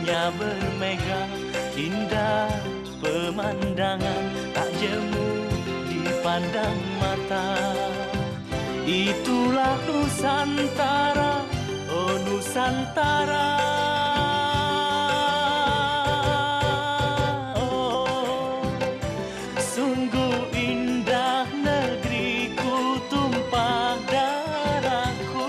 Lautnya bermega, indah pemandangan, tak jemu dipandang mata. Itulah Nusantara, oh Nusantara. Oh, sungguh indah negeriku, tumpah darahku.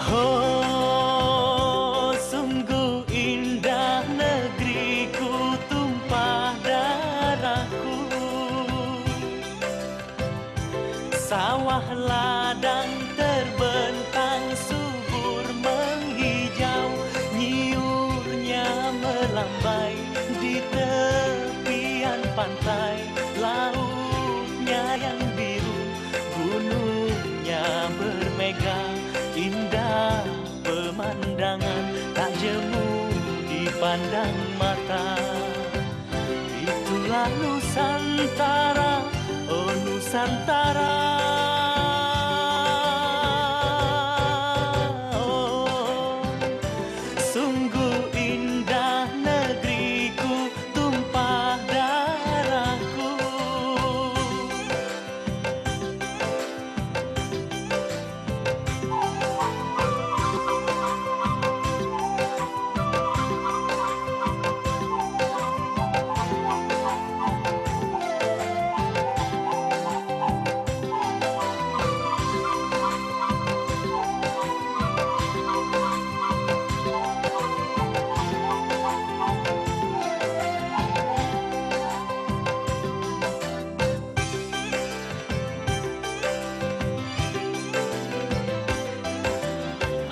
Oh, sungguh indah negeriku, tumpah darahku. Sawah ladang terbentang, subur menghijau, nyiurnya melambai di tepian pantai. Lautnya yang biru, gunungnya bermega, indah pemandangan, tak jemu dipandang mata. Itulah Nusantara, oh Nusantara. Oh, sungguh indah negeriku, tumpah darahku.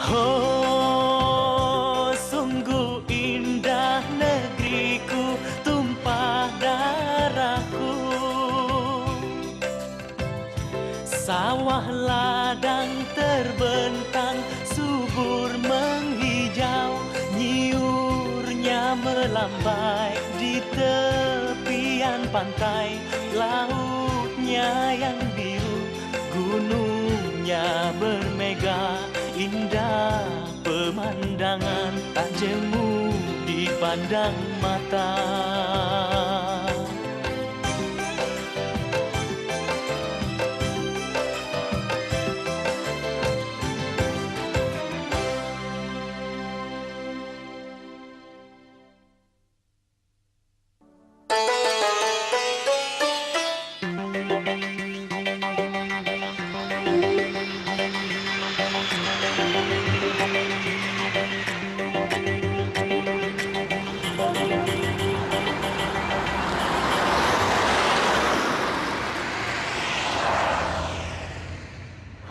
Oh, sungguh indah negeriku, tumpah darahku. Sawah ladang terbentang, subur menghijau, nyiurnya melambai di tepian pantai. Lautnya yang biru, gunungnya bermega, indah pemandangan, tak jemu dipandang mata.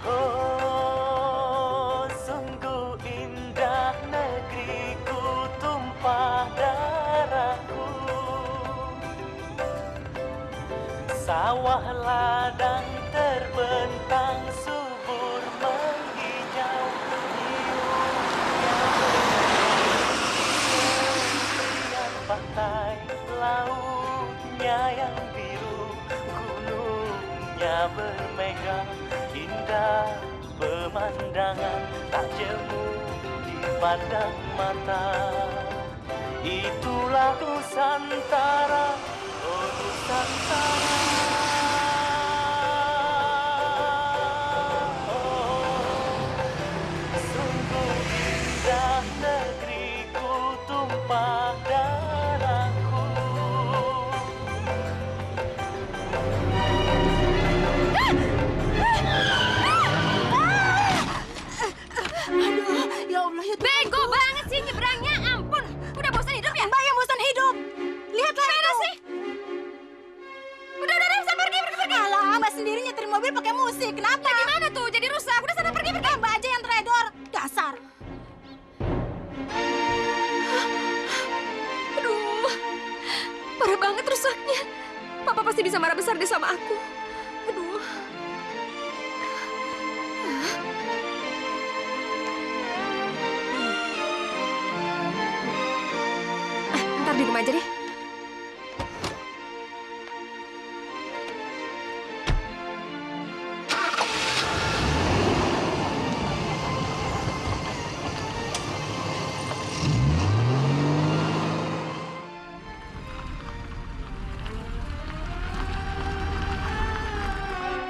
Oh, sungguh indah negeriku, tumpah darahku. Sawah ladang terbentang, subur menghijau, nyiurnya tepian pantai. Lautnya yang biru, gunungnya bermega, indah pemandangan, tak jemu dipandang mata. Itulah Nusantara, oh Nusantara. Oh, sungguh indah negeriku, tumpah darahku. Aduh, ya Allah ya Tuhan. Bego banget sih nyebrangnya, ampun. Udah bosan hidup ya? Mbak yang bosan hidup. Lihatlah Mana itu. sih? Udah, taruh di rumah aja deh.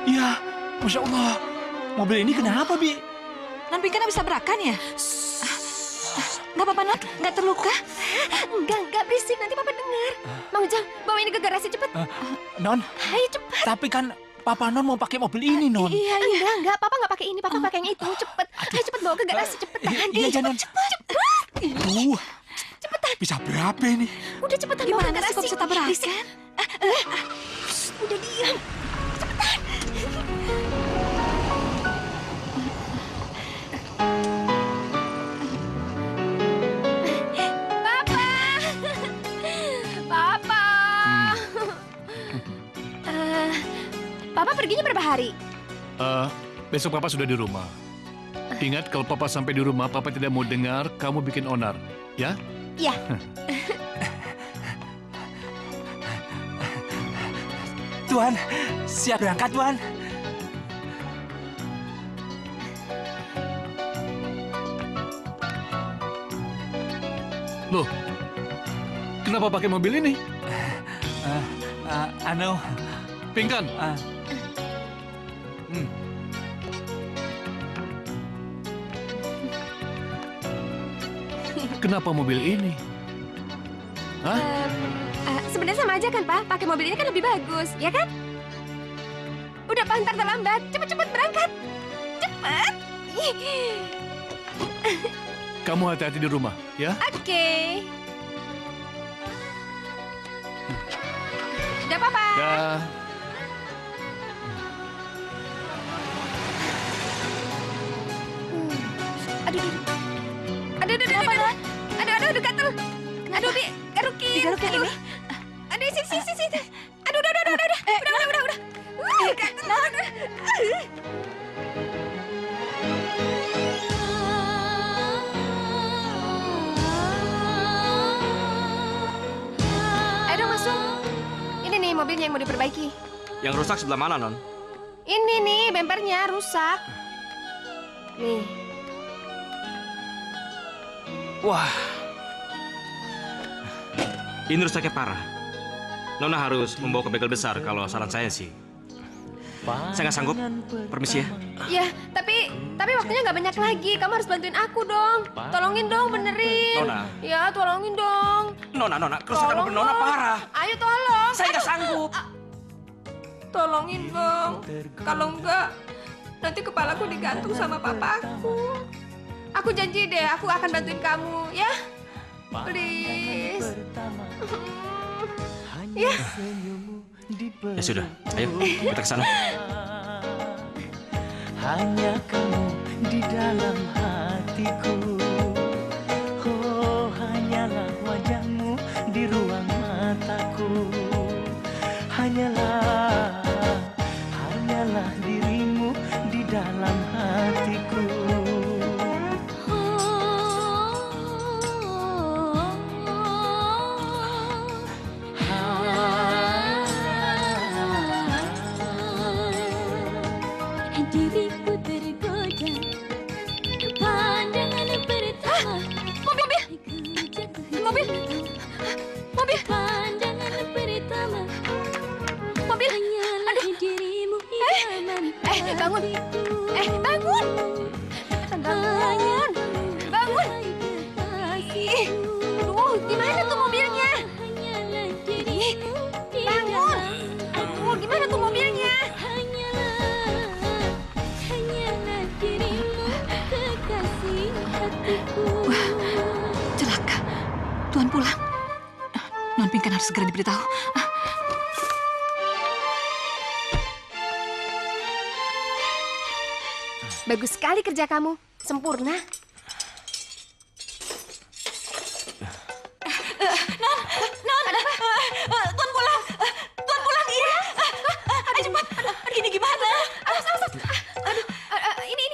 Ya, Masya Allah. Mobil ini kenapa, Bi? Non Pinkan bisa berakan ya? Nggak apa-apa, Non? Nggak terluka? Enggak berisik, nanti Papa dengar. Mang Ujang, bawa ini ke garasi cepet. Non, Ayo cepet. tapi kan Papa Non mau pakai mobil ini, Non. Iya, enggak. Papa nggak pakai ini, Papa pakai yang itu. Cepet. Ayo cepet bawa ke garasi cepetan. Iya aja, Non. Cepet. Cepetan. Bisa berapa ini? Udah cepetan bawa ke Gimana sih garasi. kok bisa tabrakan? Udah diam. Papa. Papa perginya berapa hari? Besok Papa sudah di rumah. Ingat, kalau Papa sampai di rumah, Papa tidak mau dengar kamu bikin onar. Ya? Iya. Tuan, siap berangkat, Tuan. Loh, kenapa pakai mobil ini? Pinkan. Kenapa mobil ini? Hah? Sebenarnya sama aja kan, Pak? Pakai mobil ini kan lebih bagus, ya kan? Udah, Pak, ntar terlambat. Cepet-cepet berangkat. Cepet. Kamu hati-hati di rumah, ya? Oke. Udah, Papa. Ya. Aduh, gatel. Aduh, Bi, garukin. Digarukin ini? Aduh, sini. Aduh, udah. Gatel. Ayo dong masuk. Ini nih mobilnya yang mau diperbaiki. Yang rusak sebelah mana, Non? Ini nih, bempernya rusak. Nih. Wah. Ini rusaknya parah. Nona harus membawa ke bengkel besar kalau saran saya sih. Saya nggak sanggup. Permisi ya. Ya, tapi waktunya nggak banyak lagi. Kamu harus bantuin aku dong. Tolongin dong, benerin. Nona. Ya, tolongin dong. Nona, kerusakan mobil Nona dong. parah. Ayo tolong. Saya nggak sanggup. Tolongin dong. Kalau enggak, nanti kepalaku digantung sama papaku. Aku janji deh, aku akan bantuin kamu, ya. Please. Ya. Ya sudah, ayo kita ke sana. Hanya kamu di dalam hatiku. Oh, hanyalah wajahmu di ruang mataku. Hanyalah dirimu di dalam hatiku. Diriku tergoda pandangan pertama. Mobil. Pandangan pertama. Mobil. Hanyalah dirimu idaman Bangun. Bangun. Bangun. Ih, aduh, gimana tuh mobilnya? Hanyalah dirimu Bangun. Aduh, gimana tuh mobilnya? Hanyalah dirimu kekasih hatiku. Celaka. Tuan pulang. Non Pinkan harus segera diberitahu. Bagus sekali kerja kamu. Sempurna. Tuan pulang. Tuan pulang, iya. Ayo cepat. Ini gimana? Awas. Ini.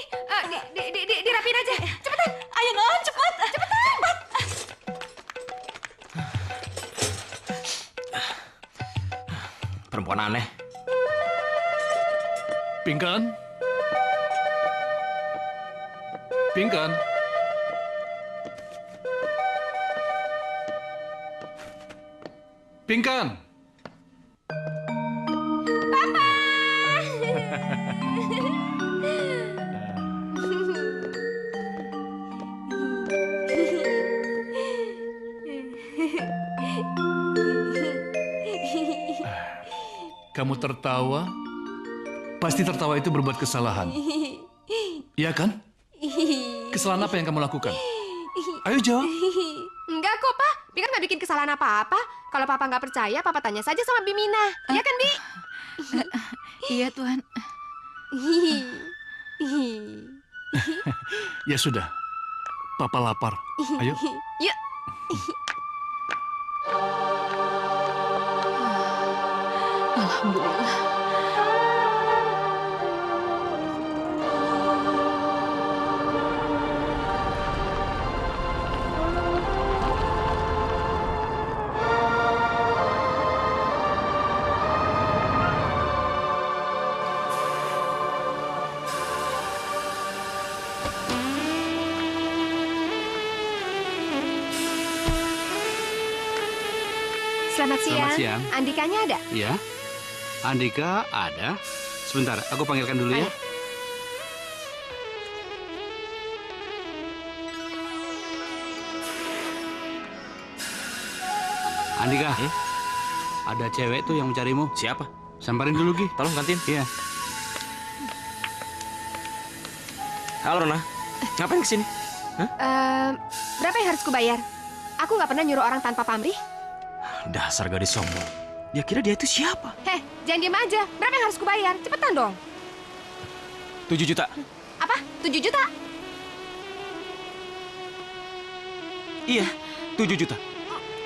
Dirapiin aja. Cepetan. Ayo Non, cepat. Cepetan. Keliatan aneh. Pingkan? Pingkan? Pingkan? Kamu tertawa? Pasti tertawa itu berbuat kesalahan. Iya kan? Kesalahan apa yang kamu lakukan? Ayo jawab. Enggak kok, Pak. Bi kan nggak bikin kesalahan apa-apa. Kalau Papa nggak percaya, Papa tanya saja sama Bimina. Iya kan, Bi? Iya, Tuan. Ya sudah. Papa lapar. Ayo. Yuk. Alhamdulillah. Selamat siang. Selamat siang. Andikanya ada? Ya, Andika ada. Sebentar, aku panggilkan dulu ya. Ayo. Andika, ada cewek tuh yang mencarimu. Siapa? Samperin dulu, Gi. Tolong kantin. Iya. Halo, Nona. Ngapain kesini? Berapa yang harus kubayar? Aku nggak pernah nyuruh orang tanpa pamrih. Dasar gadis sombong. Dia kira dia itu siapa? Heh, jangan diem aja. Berapa yang harus kubayar? Cepetan dong. 7 juta. Apa? 7 juta? Iya, 7 juta.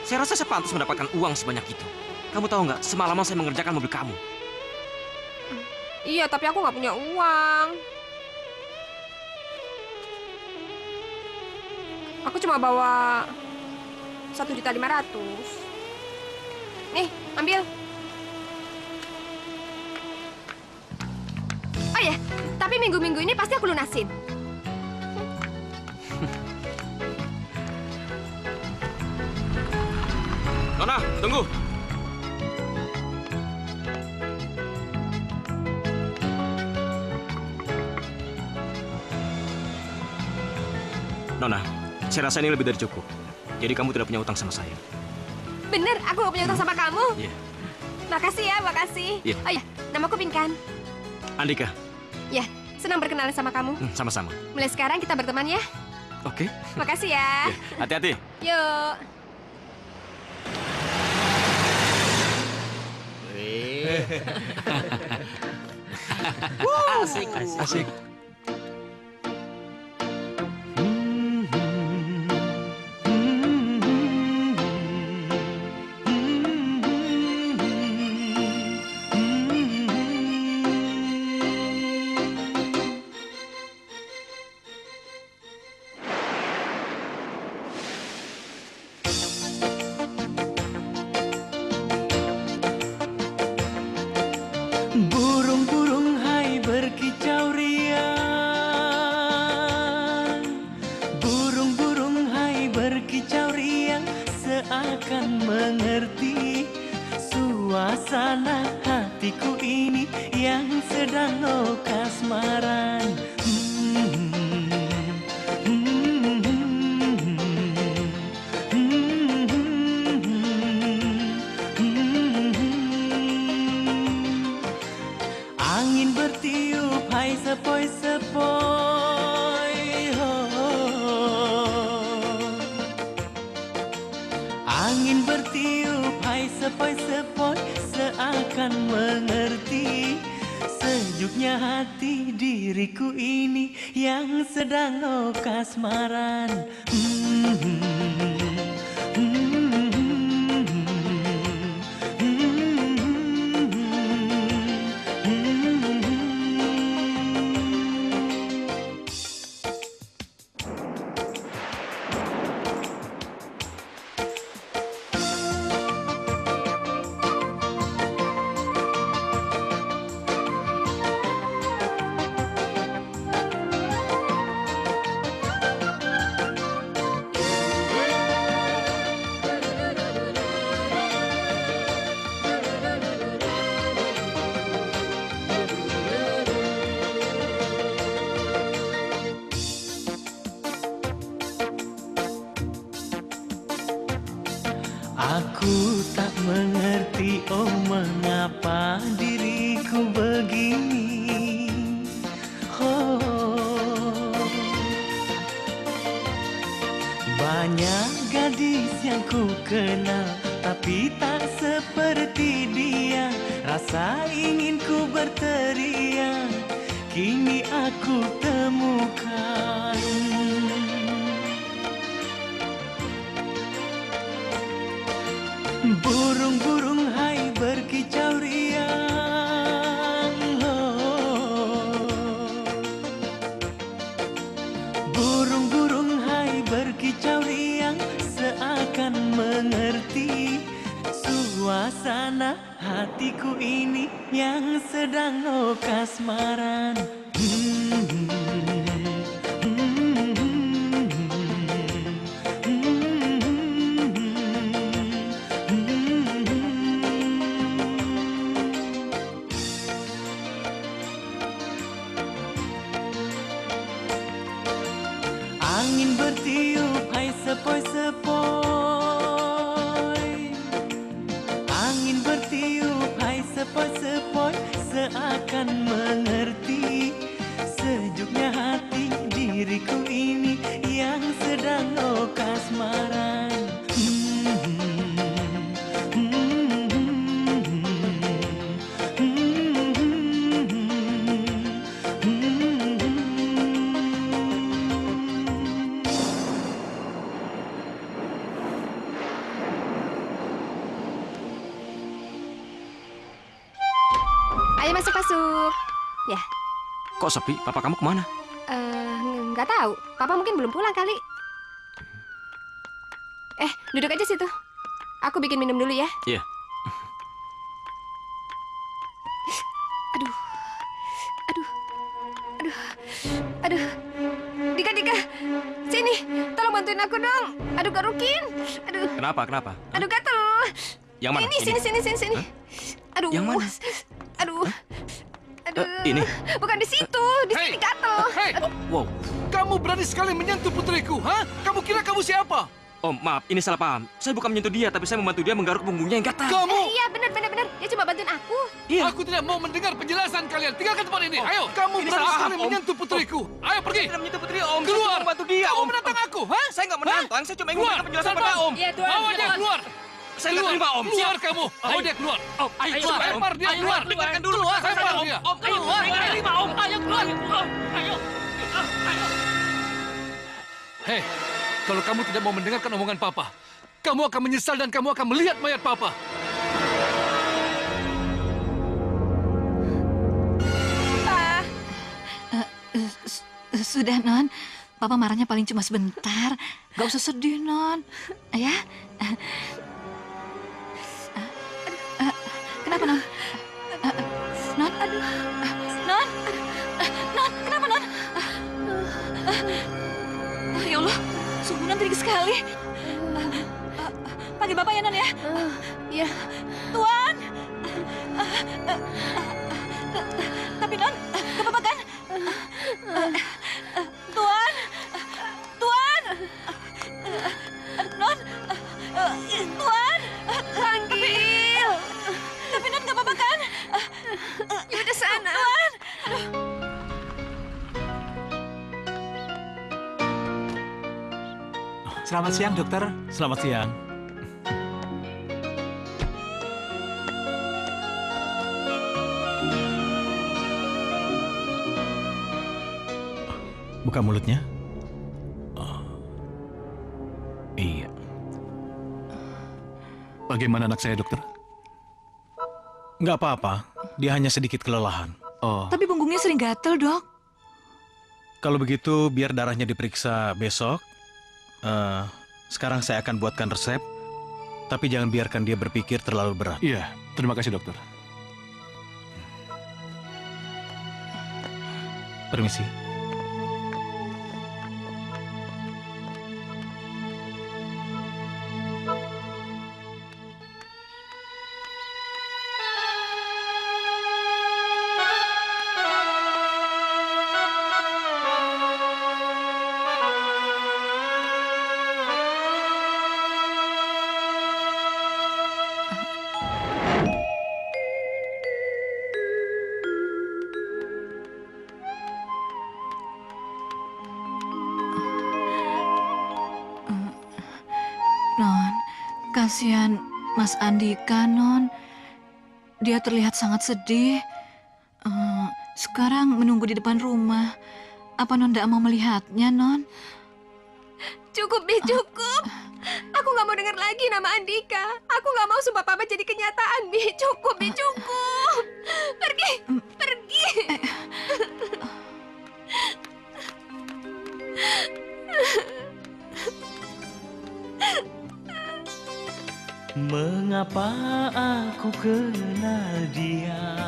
Saya rasa saya pantas mendapatkan uang sebanyak itu. Kamu tahu nggak, semalaman saya mengerjakan mobil kamu. Iya, tapi aku nggak punya uang. Aku cuma bawa 1.500.000. Nih, ambil. Oh ya, tapi minggu-minggu ini pasti aku lunasin. Nona, tunggu. Nona, saya rasa ini lebih dari cukup. Jadi kamu tidak punya utang sama saya. Bener, aku gak punya utang sama kamu. Iya. Makasih ya, makasih. Iya. Oh ya, namaku Pinkan. Andika, Ya, senang berkenalan sama kamu. sama-sama. Mulai sekarang kita berteman ya. Oke. Makasih ya. Hati-hati. Yuk. Asik. Burung-burung hai berkicau riang. Burung-burung hai berkicau riang, seakan mengerti suasana hatiku ini yang sedang kasmaran. Angin bertiup, hai sepoi-sepoi, Angin bertiup, hai sepoi-sepoi, seakan mengerti sejuknya hati diriku ini yang sedang kasmaran. Aku tak mengerti, oh mengapa diriku begini. Oh, banyak gadis yang ku kenal, tapi tak seperti dia. Rasa ingin ku berteriak, kini aku temukan. Burung-burung hai berkicau riang, oh. Burung-burung hai berkicau riang, seakan mengerti suasana hatiku ini yang sedang kasmaran. Angin bertiup, hai sepoi-sepoi. Angin bertiup, hai sepoi-sepoi, seakan mengerti sejuknya hati diriku ini yang sedang kasmaran. Ayo masuk. Ya, Kok sepi? Papa kamu kemana? nggak tahu. Papa mungkin belum pulang kali. Duduk aja situ. Aku bikin minum dulu ya. Iya. Aduh. Dika, sini. Tolong bantuin aku dong. Aduh, Kak Rukin. Aduh, Kenapa? aduh gatel. Yang mana? Ini, sini. Hah? Aduh. Yang mana? Aduh. Ini? Bukan di situ. Di sini gatel. Hei, Wow. kamu berani sekali menyentuh putriku, ha? Kamu kira kamu siapa? Om, maaf, ini salah paham. Saya bukan menyentuh dia, tapi saya membantu dia menggaruk punggungnya yang gatal. Kamu! Iya, benar. Dia cuma bantuin aku. Iya. Aku tidak mau mendengar penjelasan kalian. Tinggalkan tempat ini. Ayo, kamu ini berani salah sekali paham, Om. menyentuh putriku. Ayo pergi. Saya tidak menyentuh putri, Om. Saya Keluar. cuma membantu dia, Kamu Om. menantang aku, ha? Saya nggak menantang, saya cuma ingin Keluar. memberikan penjelasan Satpam. pada Om. Iya, Tuan. Bawa dia keluar. Saya nggak terima, Om. Keluar kamu. Bawa dia keluar. Om, ayo keluar. Lempar dia keluar. Dengarkan dulu. Lempar Om. dia. Om, keluar. Saya nggak terima, Om. Ayo keluar. Ayo. Hei, kalau kamu tidak mau mendengarkan omongan Papa, kamu akan menyesal dan kamu akan melihat mayat Papa. Sudah, Non. Papa marahnya paling cuma sebentar. Gak usah sedih, Non. Ya? Kenapa, Non? Non? Non? Non, kenapa, Non? Ya Allah, suhu Non tinggi sekali. Panggil Bapak ya, Non ya? Iya. Tuan! Tapi Non, gak apa-apa kan? Tuan! Tuan! Non! Tuan! Panggil. Tapi Non gak apa-apa kan? Ya udah sana. Tuan! Selamat siang, dokter. Selamat siang. Buka mulutnya. Iya. Bagaimana anak saya, dokter? Nggak apa-apa. Dia hanya sedikit kelelahan. Oh, Tapi punggungnya sering gatel, Dok. Kalau begitu, biar darahnya diperiksa besok. Sekarang saya akan buatkan resep. Tapi jangan biarkan dia berpikir terlalu berat. iya. Terima kasih, dokter. Permisi. Kasihan Mas Andika, Non. Dia terlihat sangat sedih. Sekarang menunggu di depan rumah. Apa Non tidak mau melihatnya, Non? Cukup, Bi, cukup. Aku nggak mau dengar lagi nama Andika. Aku nggak mau sumpah Papa jadi kenyataan, Bi. Cukup, Bi, cukup. Pergi, pergi. Mengapa aku kenal dia?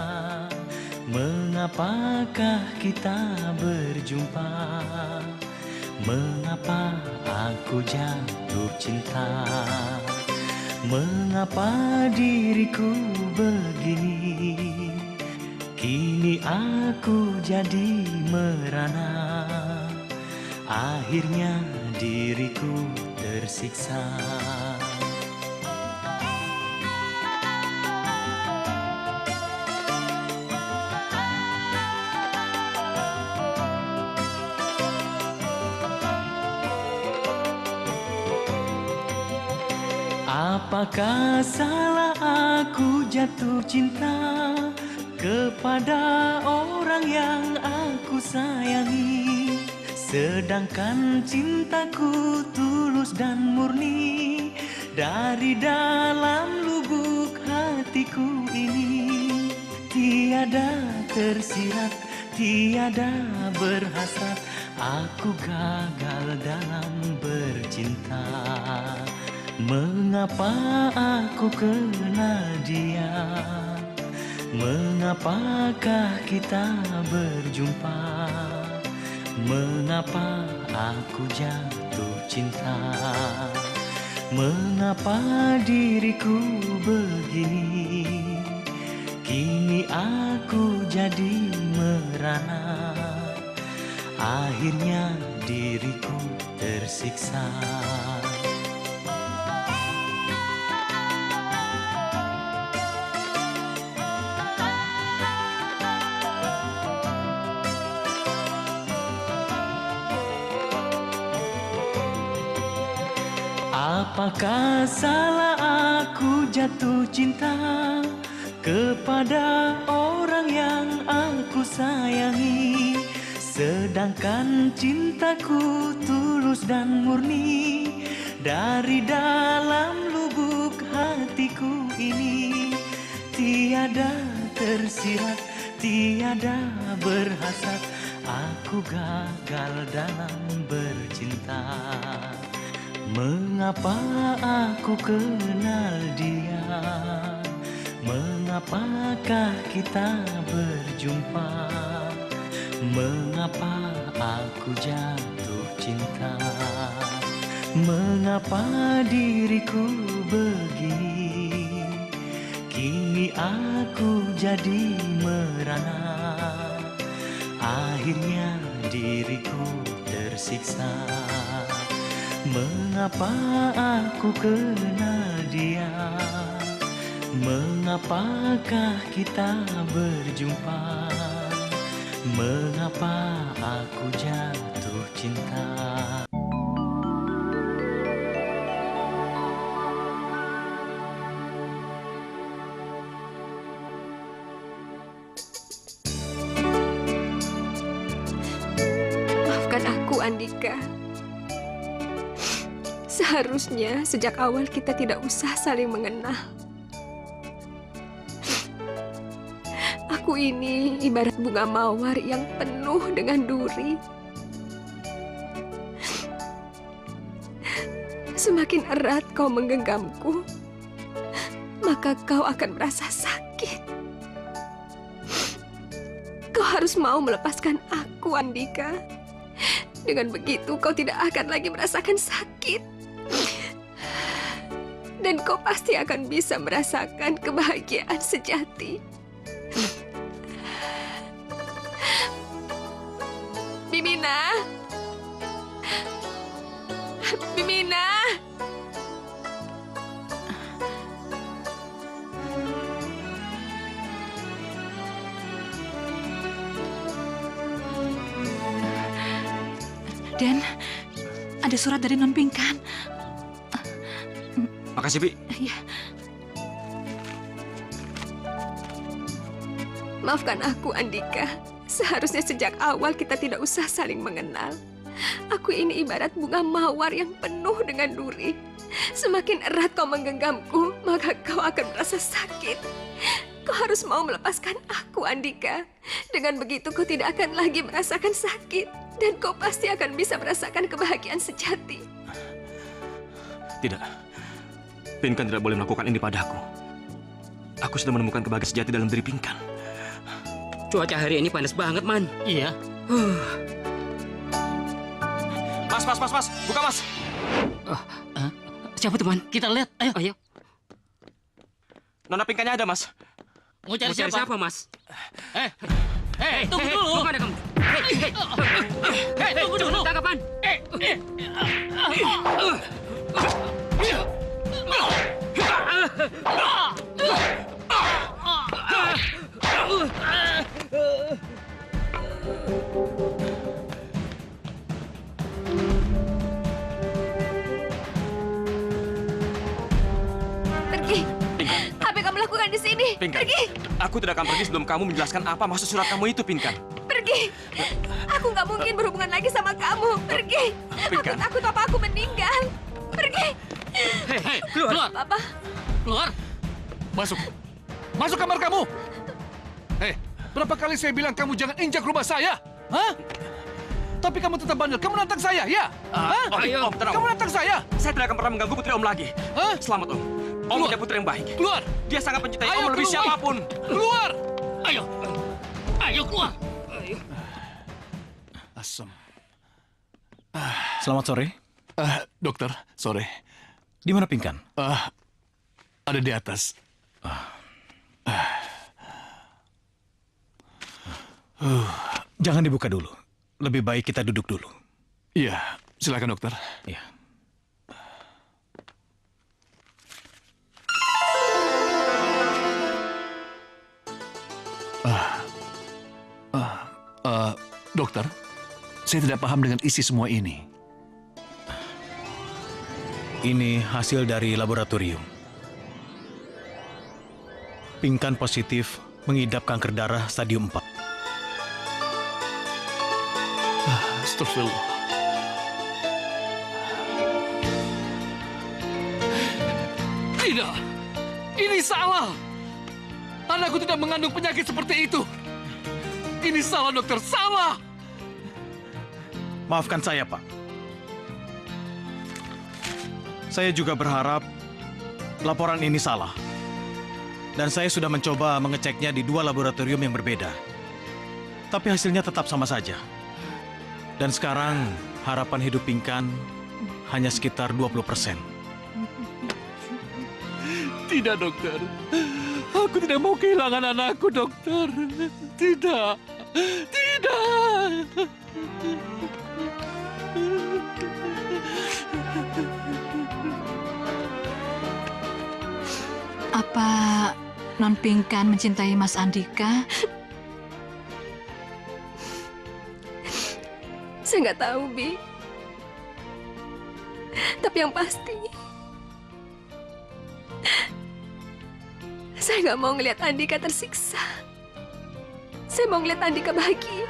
Mengapakah kita berjumpa? Mengapa aku jatuh cinta? Mengapa diriku begini? Kini aku jadi merana. Akhirnya diriku tersiksa. Apakah salah aku jatuh cinta kepada orang yang aku sayangi? Sedangkan cintaku tulus dan murni dari dalam lubuk hatiku ini. Tiada tersirat, tiada berhasrat, aku gagal dalam bercinta. Mengapa aku kenal dia? Mengapakah kita berjumpa? Mengapa aku jatuh cinta? Mengapa diriku begini? Kini aku jadi merana. Akhirnya diriku tersiksa. Apakah salah aku jatuh cinta kepada orang yang aku sayangi? Sedangkan cintaku tulus dan murni dari dalam lubuk hatiku ini. Tiada tersirat, tiada berhasrat, aku gagal dalam bercinta. Mengapa aku kenal dia? Mengapakah kita berjumpa? Mengapa aku jatuh cinta? Mengapa diriku begini? Kini aku jadi merana. Akhirnya diriku tersiksa. Mengapa aku kenal dia? Mengapakah kita berjumpa? Mengapa aku jatuh cinta? Maafkan aku, Andika. Seharusnya sejak awal kita tidak usah saling mengenal. Aku ini ibarat bunga mawar yang penuh dengan duri. Semakin erat kau menggenggamku, maka kau akan merasa sakit. Kau harus mau melepaskan aku, Andika. Dengan begitu kau tidak akan lagi merasakan sakit. Dan kau pasti akan bisa merasakan kebahagiaan sejati. Bimina! Bimina! Den, ada surat dari Non Pingkan. Makasih, Bi. Iya. Maafkan aku, Andika. Seharusnya sejak awal kita tidak usah saling mengenal. Aku ini ibarat bunga mawar yang penuh dengan duri. Semakin erat kau menggenggamku, maka kau akan merasa sakit. Kau harus mau melepaskan aku, Andika. Dengan begitu kau tidak akan lagi merasakan sakit. Dan kau pasti akan bisa merasakan kebahagiaan sejati. Tidak. Pinkan tidak boleh melakukan ini padaku. Aku sudah menemukan kebahagiaan sejati dalam diri Pinkan. Cuaca hari ini panas banget, Man. Iya. Mas. Buka, Mas. Siapa teman? Kita lihat. Ayo. Nona Pinkannya ada, Mas. Mau cari siapa, Mas? Tunggu dulu. Mana kamu? Tunggu dulu. Tangkapan. Pergi. Apa yang kamu lakukan di sini? Pinkan. Pergi. Aku tidak akan pergi sebelum kamu menjelaskan apa maksud surat kamu itu, Pinkan. Pergi. Aku nggak mungkin berhubungan lagi sama kamu. Pergi. Pinkan. Aku takut papa aku meninggal. Pergi. Hei, keluar. Papa. Keluar. Masuk. Masuk kamar kamu. Berapa kali saya bilang kamu jangan injak rumah saya? Hah? Tapi kamu tetap bandel. Kamu nantang saya, ya? Hah? Om, tenang. Kamu nantang saya? Saya tidak akan pernah mengganggu putri Om lagi. Hah? Selamat, Om. Om punya putri yang baik. Keluar. Dia sangat mencintai Ayo, Om lebih keluar. siapapun. Keluar. Ayo keluar. Asem. Selamat sore. Dokter, sore. Di mana Pinkan? Ada di atas. Jangan dibuka dulu. Lebih baik kita duduk dulu. Iya, silakan dokter. Iya. Dokter, saya tidak paham dengan isi semua ini. Ini hasil dari laboratorium. Pinkan positif mengidap kanker darah stadium 4. Astagfirullah. Tidak, ini salah. Anakku tidak mengandung penyakit seperti itu. Ini salah, dokter, salah. Maafkan saya, Pak. Saya juga berharap laporan ini salah. Dan saya sudah mencoba mengeceknya di 2 laboratorium yang berbeda. Tapi hasilnya tetap sama saja. Dan sekarang harapan hidup Pinkan hanya sekitar 20%. Tidak, dokter. Aku tidak mau kehilangan anakku, dokter. Tidak. Tidak. Apa Non Pinkan mencintai Mas Andika? Saya nggak tahu, Bi. Tapi yang pasti, saya nggak mau ngelihat Andika tersiksa. Saya mau ngelihat Andika bahagia.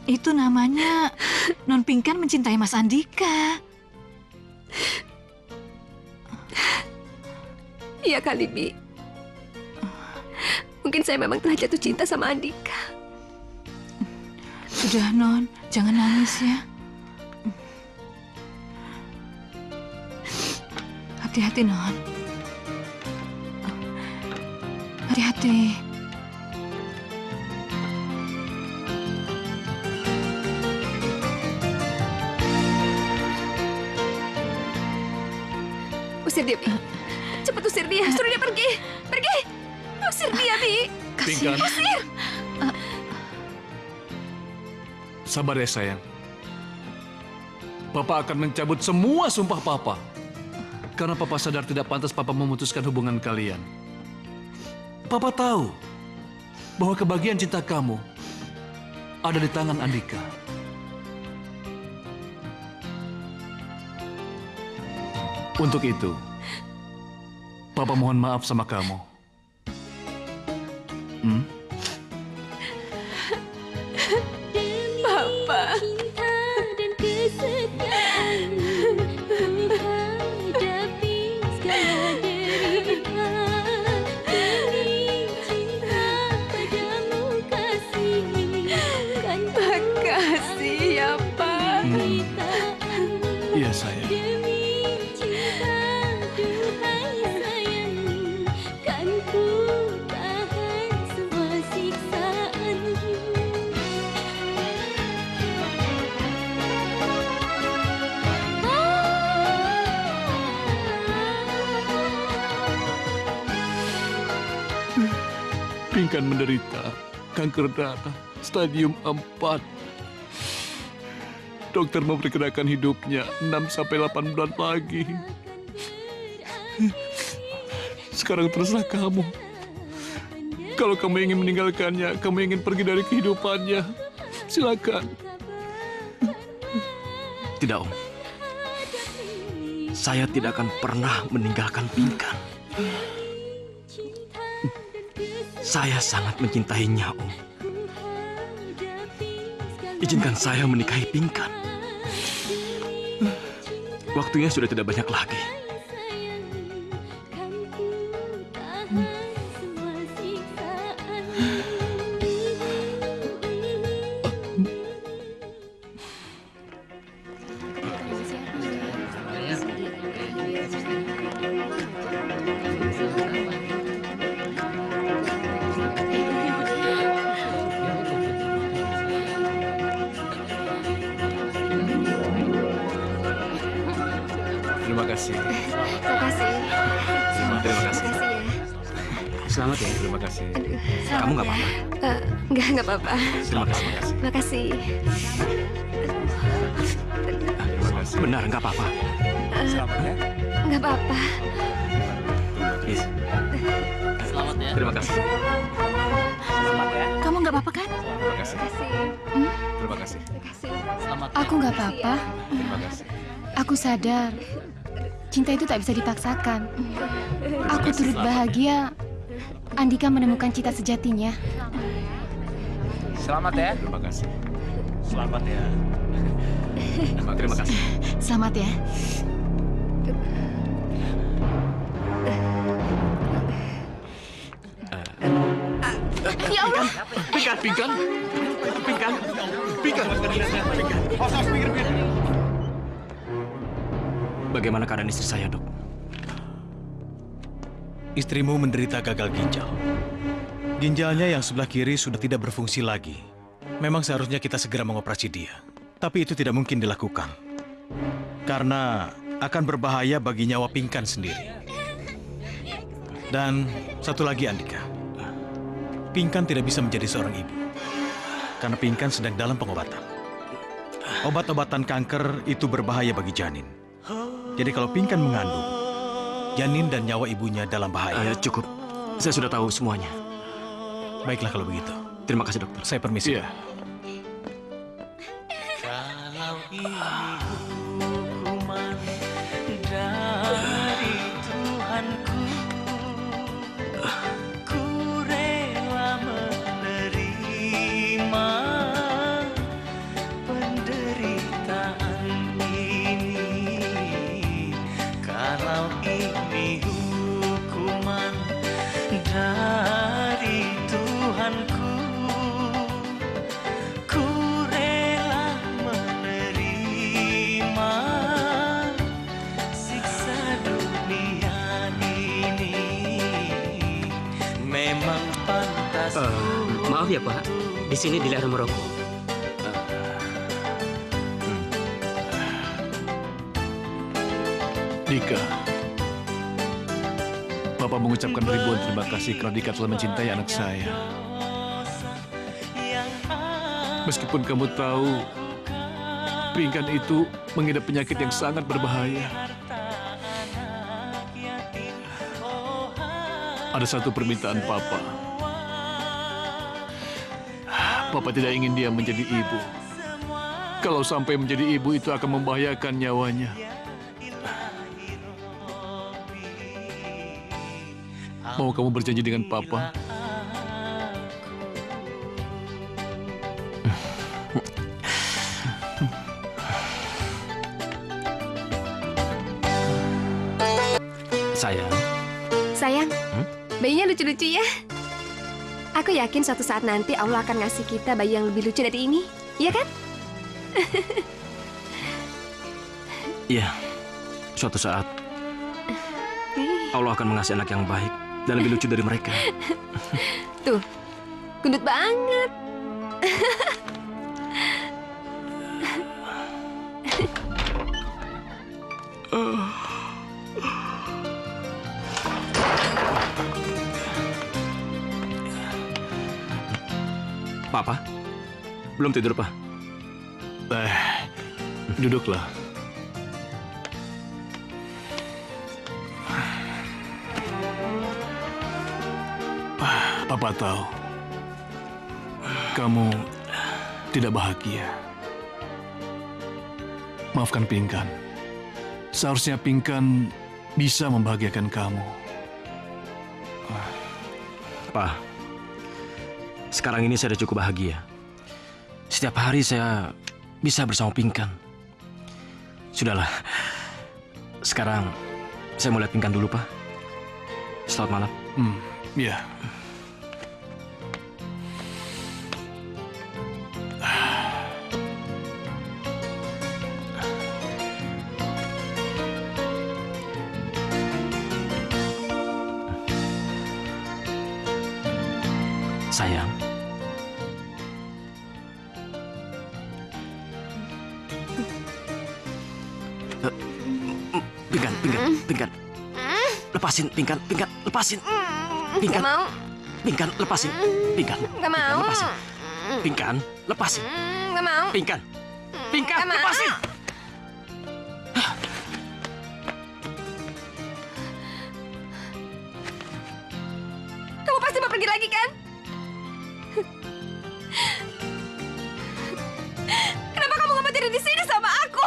Itu namanya Non Pinkan mencintai Mas Andika. Iya kali, Bi. Mungkin saya memang telah jatuh cinta sama Andika. Sudah, Non. Jangan nangis ya. Hati-hati, Non. Hati-hati. Usir dia, Bi. Cepat usir dia. Suruh dia pergi. Pergi. Usir dia, Bi. Pinkan. Usir. Sabar ya, sayang. Papa akan mencabut semua sumpah Papa. Karena Papa sadar tidak pantas Papa memutuskan hubungan kalian. Papa tahu bahwa kebahagiaan cinta kamu ada di tangan Andika. Untuk itu, Papa mohon maaf sama kamu. Papa. Cinta dan kesetiaan menghadapi segala derita. Demi cinta padamu kasih kan Makasih ya, Pak. penderitaan. Iya, sayang. Demi cinta duhai sayang kan ku tahan semua siksaan. Pinkan menderita kanker darah stadium 4. Dokter memperkirakan hidupnya 6-8 bulan lagi. Sekarang terserah kamu. Kalau kamu ingin meninggalkannya, kamu ingin pergi dari kehidupannya, silakan. Tidak, Om. Saya tidak akan pernah meninggalkan Pinkan. Saya sangat mencintainya, Om. Izinkan saya menikahi Pinkan. Waktunya sudah tidak banyak lagi. Terima kasih. Terima kasih. Terima kasih. Selamat ya. Terima kasih. Kamu nggak apa-apa? Enggak apa-apa. Terima kasih. Terima kasih. Benar, nggak apa-apa. Enggak apa-apa. Yes. Selamat ya. Terima kasih. Kamu nggak apa-apa kan? Terima kasih. Terima kasih. Selamat. Aku nggak apa-apa. Terima kasih. Aku sadar, cinta itu tak bisa dipaksakan. Aku turut bahagia Andika menemukan cita sejatinya. Selamat ya. Terima kasih. Selamat ya. Terima kasih. Selamat ya. Ya Allah. Pinkan, Pinkan. Pinkan. Pinkan. Bagaimana keadaan istri saya, Dok? Istrimu menderita gagal ginjal. Ginjalnya yang sebelah kiri sudah tidak berfungsi lagi. Memang seharusnya kita segera mengoperasi dia. Tapi itu tidak mungkin dilakukan. Karena akan berbahaya bagi nyawa Pinkan sendiri. Dan satu lagi, Andika. Pinkan tidak bisa menjadi seorang ibu. Karena Pinkan sedang dalam pengobatan. Obat-obatan kanker itu berbahaya bagi janin. Jadi kalau Pinkan mengandung, janin dan nyawa ibunya dalam bahaya. Cukup. Saya sudah tahu semuanya. Baiklah kalau begitu. Terima kasih, Dokter. Saya permisi. Iya. Kalau ini hukuman dari Tuhanku, ku rela menerima penderitaan ini. Kalau ini hukuman dari Tuhanku, ku rela menerima siksa dunia ini. Memang pantas Maaf ya Pak, di sini dilarang merokok. Dika, Bapak mengucapkan ribuan terima kasih karena Dika telah mencintai anak saya. Meskipun kamu tahu, Pinkan itu mengidap penyakit yang sangat berbahaya. Ada satu permintaan Papa. Papa tidak ingin dia menjadi ibu. Kalau sampai menjadi ibu itu akan membahayakan nyawanya. Mau kamu berjanji dengan Papa? Sayang. Sayang, bayinya lucu-lucu ya. Aku yakin suatu saat nanti Allah akan ngasih kita bayi yang lebih lucu dari ini. Iya kan? Iya, suatu saat Allah akan mengasih anak yang baik dan lebih lucu dari mereka. Tuh, gendut banget. Papa, belum tidur, Pak? Duduklah. Papa tahu kamu tidak bahagia. Maafkan Pinkan. Seharusnya Pinkan bisa membahagiakan kamu. Pak, sekarang ini saya sudah cukup bahagia. Setiap hari saya bisa bersama Pinkan. Sudahlah, sekarang saya mau lihat Pinkan dulu, Pak. Selamat malam. Ya. Sayang. Pinkan. Lepasin, Pinkan, lepasin. Pinkan. Gak mau. Pinkan, lepasin. Pinkan. Gak mau. Lepasin. Pinkan, lepasin. Gak mau. Pinkan, Gak mau. lepasin. Kamu pasti mau pergi lagi kan? Kenapa kamu gak mau tidur di sini sama aku?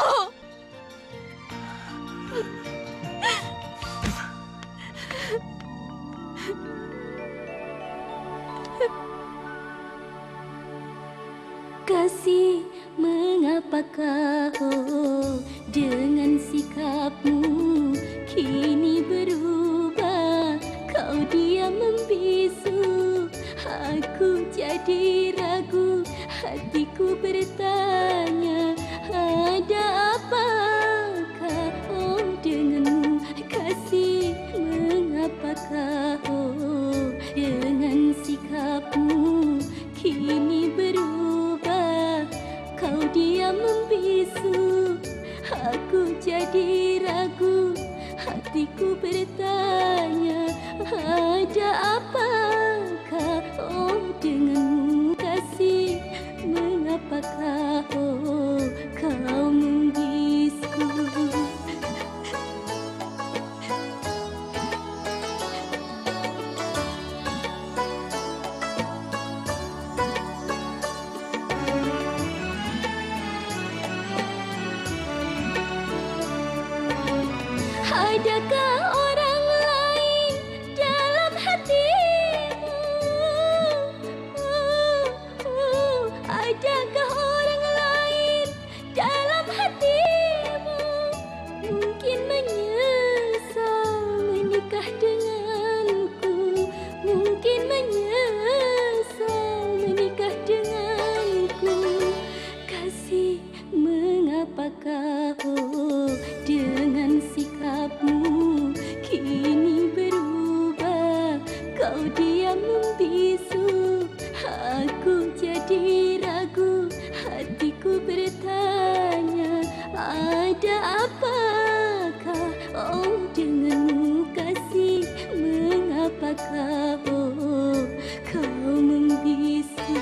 Kasih, mengapakah dengan sikapmu kini berubah? Kau diam membisu, aku jadi ragu, hatiku bertanya, ada apakah denganmu? Kasih, mengapakah dengan sikapmu kini berubah? Kau diam membisu, aku jadi ragu, hatiku bertanya, ada apakah denganmu? Kasih, mengapakah kau membisu? Adakah orang lain dalam hatimu? Adakah orang lain dalam hatimu? Mungkin menyesal menikah denganku, mungkin menyesal menikah denganku. Kasih, mengapakah dengan sikapmu kini berubah? Kau diam membisu, aku jadi ragu, hatiku bertanya, ada apakah denganmu? Kasih, mengapakah kau membisu?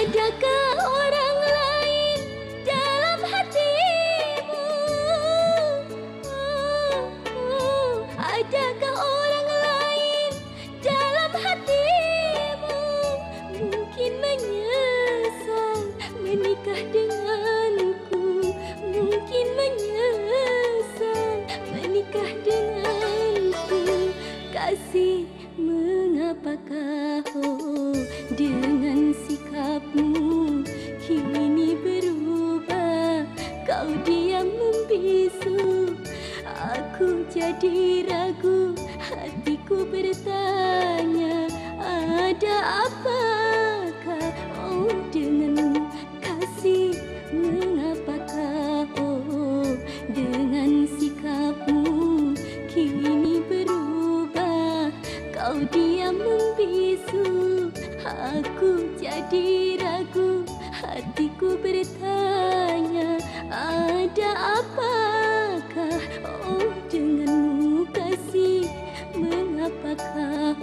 Adakah orang lain dalam hatimu? Adakah orang lain dalam hatimu? Mungkin menyesal Mengapakah dengan sikapmu kini berubah? Kau diam membisu, aku jadi ragu, hatiku bertanya, ada apakah denganmu kasih? Mengapakah dengan sikapmu kini berubah? Kau diam membisu, aku jadi ragu, hatiku bertanya, ada apakah denganmu kasih? Mengapakah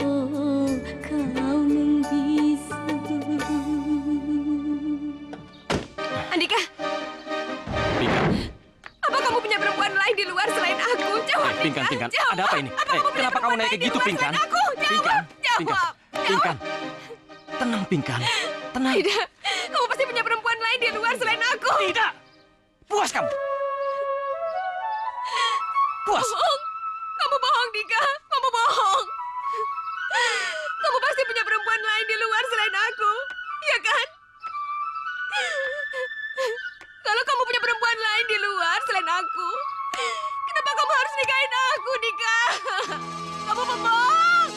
kau membisu? Andika, apa kamu punya perempuan lain di luar selain aku? Jawab, Pinkan, Dika. Pinkan, Jawab. ada apa ini? Apa kamu punya Kenapa kamu perempuan naik lain kayak di gitu, luar Pinkan? selain aku? Jawab, jawab. Pinkan, tenang, Pinkan, tenang. Tidak, kamu pasti punya perempuan lain di luar selain aku. Tidak, puas kamu. Puas. Bohong. Kamu bohong, Dika. Kamu bohong. Kamu pasti punya perempuan lain di luar selain aku. Ya kan? Kalau kamu punya perempuan lain di luar selain aku, kenapa kamu harus nikahin aku, Dika? Kamu pembohong.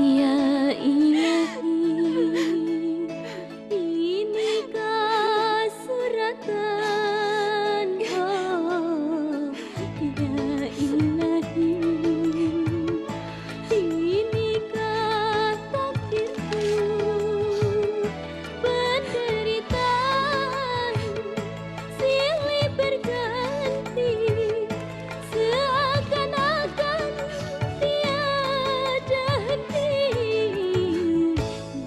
Ya ilahi, inikah suratan? Oh, ya ilahi, inikah takdirku? Penderitaan silih berganti, seakan-akan tiada henti.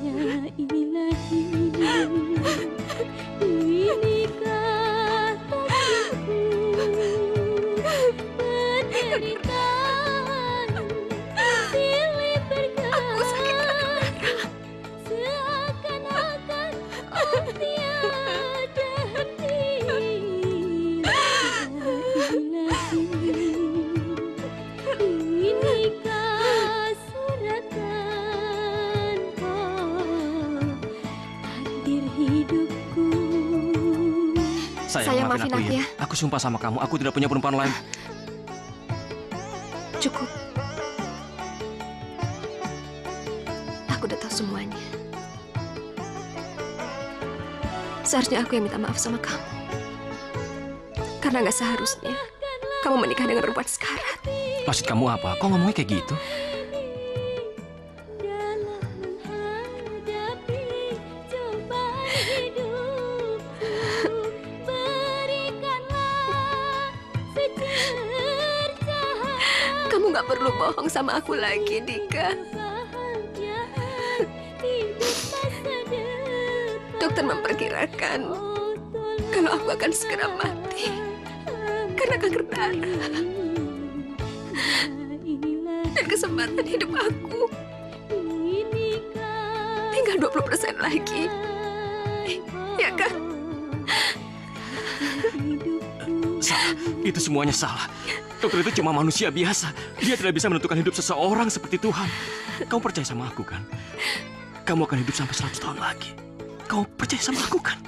Ya ilahi, inikah takdirku? Penderitaan silih berganti, seakan-akan tiada henti. Inikah suratan takdir hidupku? Sayang, maafin aku ya. Aku sumpah sama kamu, aku tidak punya perempuan lain. Cukup. Aku udah tahu semuanya. Seharusnya aku yang minta maaf sama kamu. Karena nggak seharusnya kamu menikah dengan perempuan sekarat. Maksud kamu apa? Kok ngomongnya kayak gitu? Dalam menghadapi cobaan hidupku, berikanlah secercah Kamu nggak perlu bohong sama aku lagi, Dika. kebahagiaan hidup masa depan. Dokter memperkirakan kalau aku akan segera mati karena kanker darah. Dan kesempatan hidup aku tinggal 20% lagi. Ya kan? Salah, itu semuanya salah. Dokter itu cuma manusia biasa. Dia tidak bisa menentukan hidup seseorang seperti Tuhan. Kamu percaya sama aku kan? Kamu akan hidup sampai 100 tahun lagi. Kamu percaya sama aku kan?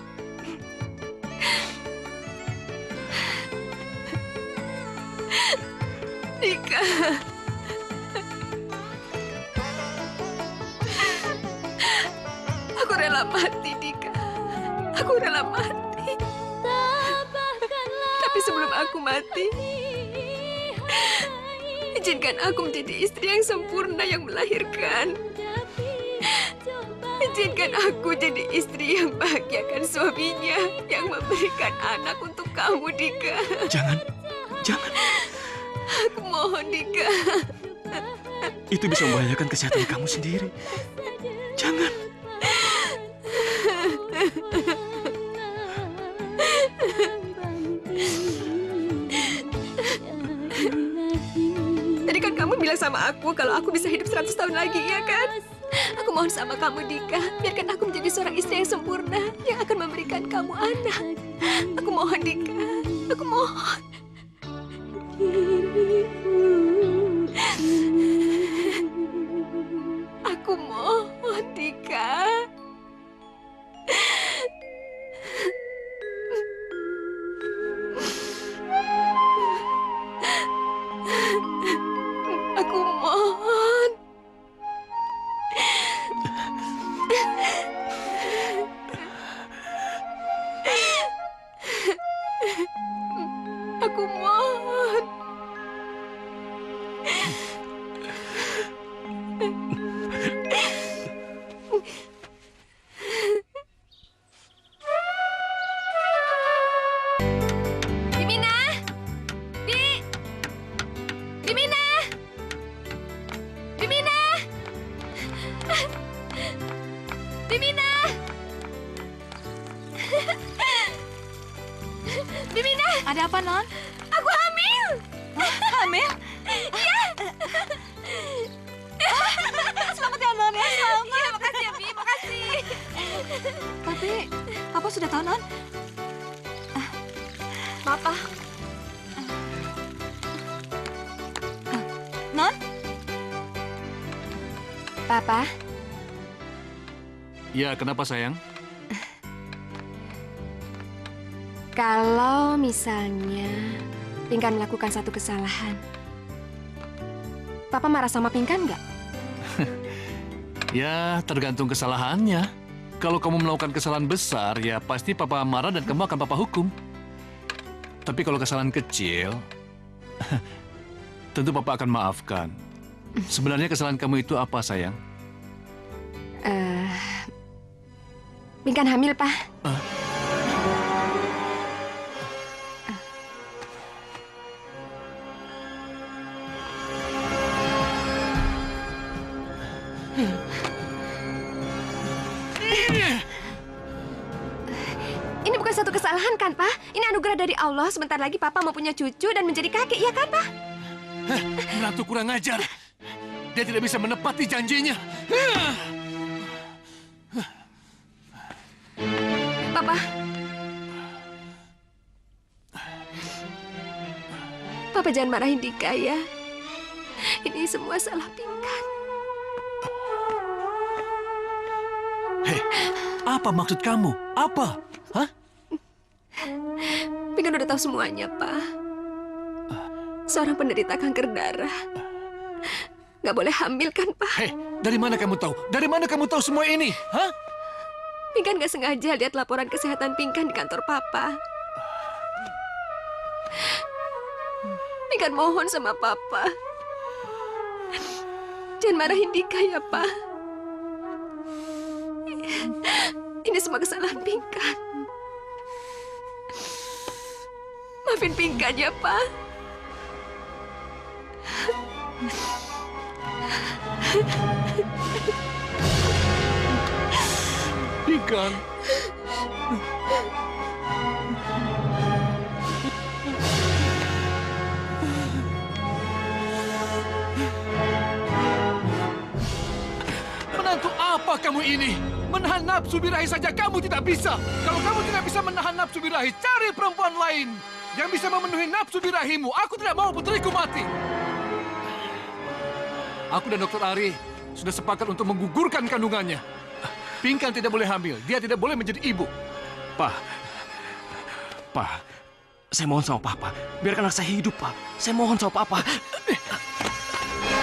Dika. Aku rela mati, Dika. Aku rela mati. Tapi sebelum aku mati, izinkan aku menjadi istri yang sempurna yang melahirkan. Izinkan aku jadi istri yang bahagiakan suaminya, yang memberikan anak untuk kamu, Dika. Jangan, jangan. Aku mohon, Dika. Itu bisa membahayakan kesehatan kamu sendiri. Jangan. Tadi kan kamu bilang sama aku kalau aku bisa hidup 100 tahun lagi, ya kan? Aku mohon sama kamu, Dika. Biarkan aku menjadi seorang istri yang sempurna yang akan memberikan kamu anak. Aku mohon, Dika. Aku mohon. Aku mohon, Dika. Aku mohon. Aku mohon. Dimina! Dimina! Dimina! Dimina! Dimina! Ada apa, Non? Aku hamil! Hamil? Iya! Selamat ya, Non, ya. Selamat. Iya, makasih ya, Bi. Makasih. Tapi, Papa sudah tahu, Non? Papa. Non? Papa, Ya, kenapa sayang? kalau misalnya Pinkan melakukan satu kesalahan, Papa marah sama Pinkan nggak? Ya, tergantung kesalahannya. Kalau kamu melakukan kesalahan besar, ya pasti papa marah dan kamu akan papa hukum. Tapi kalau kesalahan kecil, tentu papa akan maafkan. Sebenarnya kesalahan kamu itu apa, sayang? Pinkan hamil, Pak. Ini bukan satu kesalahan kan, Pak? Ini anugerah dari Allah. Sebentar lagi Papa mau punya cucu dan menjadi kakek, ya kan, Pak? Menantu kurang ajar. Dia tidak bisa menepati janjinya. Papa. Papa jangan marahin Dika, ya. Ini semua salah Pinkan. Hei, apa maksud kamu? Apa? Hah? Pinkan udah tahu semuanya, Pak. Seorang penderita kanker darah. Nggak boleh hamil kan, Pak? Hei, dari mana kamu tahu? Dari mana kamu tahu semua ini? Hah? Pinkan nggak sengaja lihat laporan kesehatan Pinkan di kantor Papa. Pinkan mohon sama Papa. Jangan marahin Dika ya, Pak. Ini semua kesalahan Pinkan. Maafin Pinkan ya, Pak. Pinkan. Menantu apa kamu ini? Menahan nafsu birahi saja kamu tidak bisa. Kalau kamu tidak bisa menahan nafsu birahi, cari perempuan lain yang bisa memenuhi nafsu birahimu. Aku tidak mau putriku mati. Aku dan Dokter Ari sudah sepakat untuk menggugurkan kandungannya. Pinkan tidak boleh hamil. Dia tidak boleh menjadi ibu. Pak, saya mohon sama Papa. Biarkan anak saya hidup, Pak. Saya mohon sama Papa.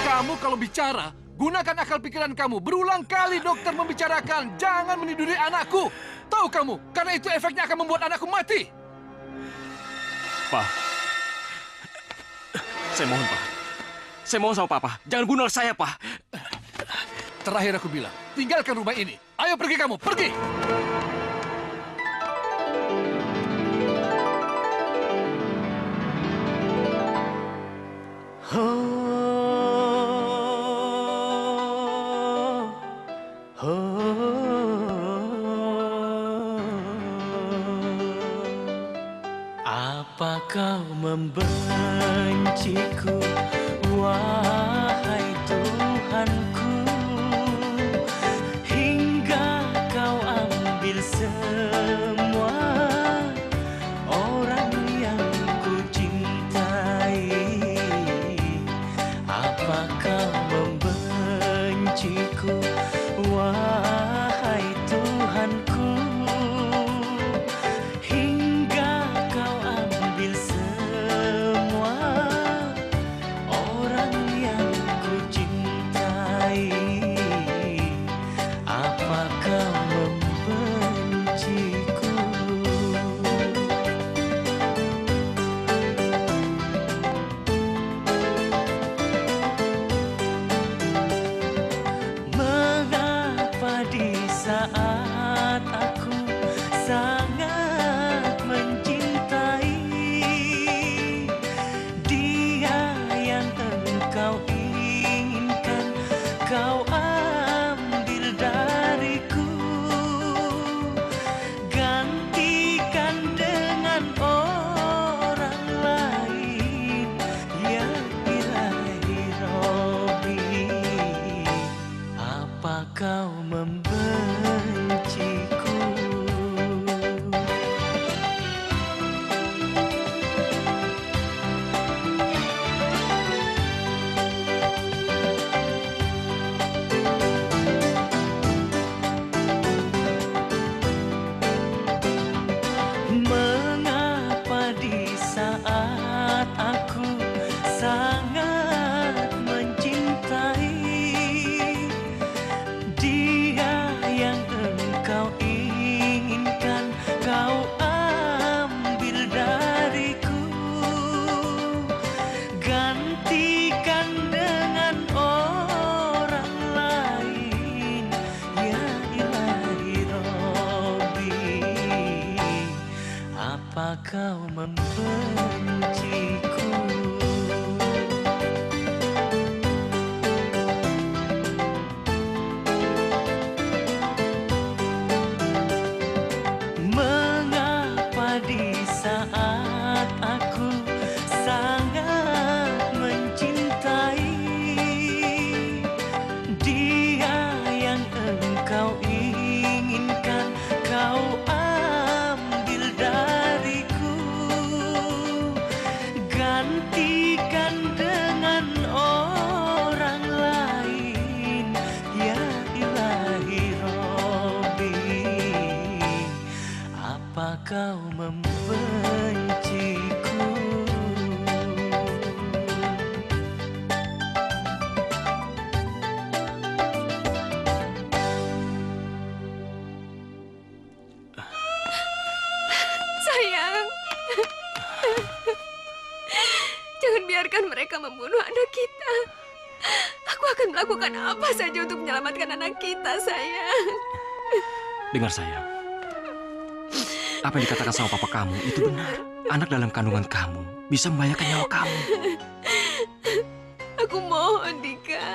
Kamu kalau bicara, gunakan akal pikiran kamu. Berulang kali dokter membicarakan, jangan meniduri anakku. Tahu kamu, karena itu efeknya akan membuat anakku mati. Pak, saya mohon, Pak. Saya mohon sama Papa. Jangan bunuh saya, Pak. Terakhir aku bilang, tinggalkan rumah ini. Ayo pergi kamu, pergi. Oh membenciku, wahai Tuhanku, hingga kau ambil semua orang yang ku cintai. Apa kau membenciku, wahai Tuhanku, hingga kau ambil semua orang yang ku cintai. Apa kau membenciku? Mengapa di saat aku sangat mencintai dia yang engkau inginkan, kau ambil dariku, gantikan dengan orang lain, ya Ilahi Robbi. Apa kau membenciku? Mengapa di saat aku sangat mencintai dia yang engkau inginkan, kau ambil dariku, gantikan dengan orang lain, ya Ilahi Robbi. Apa kau membenciku? Mengapa di saat aku sangat mencintai dia yang engkau inginkan, kau ambil dariku, gantikan dengan orang lain, ya Ilahi Robbi. Apa kau membenciku? Sayang, jangan biarkan mereka membunuh anak kita. Aku akan melakukan apa saja untuk menyelamatkan anak kita, sayang. Dengar sayang. Apa yang dikatakan sama papa kamu itu benar. Anak dalam kandungan kamu bisa membahayakan nyawa kamu. Aku mohon, Dika.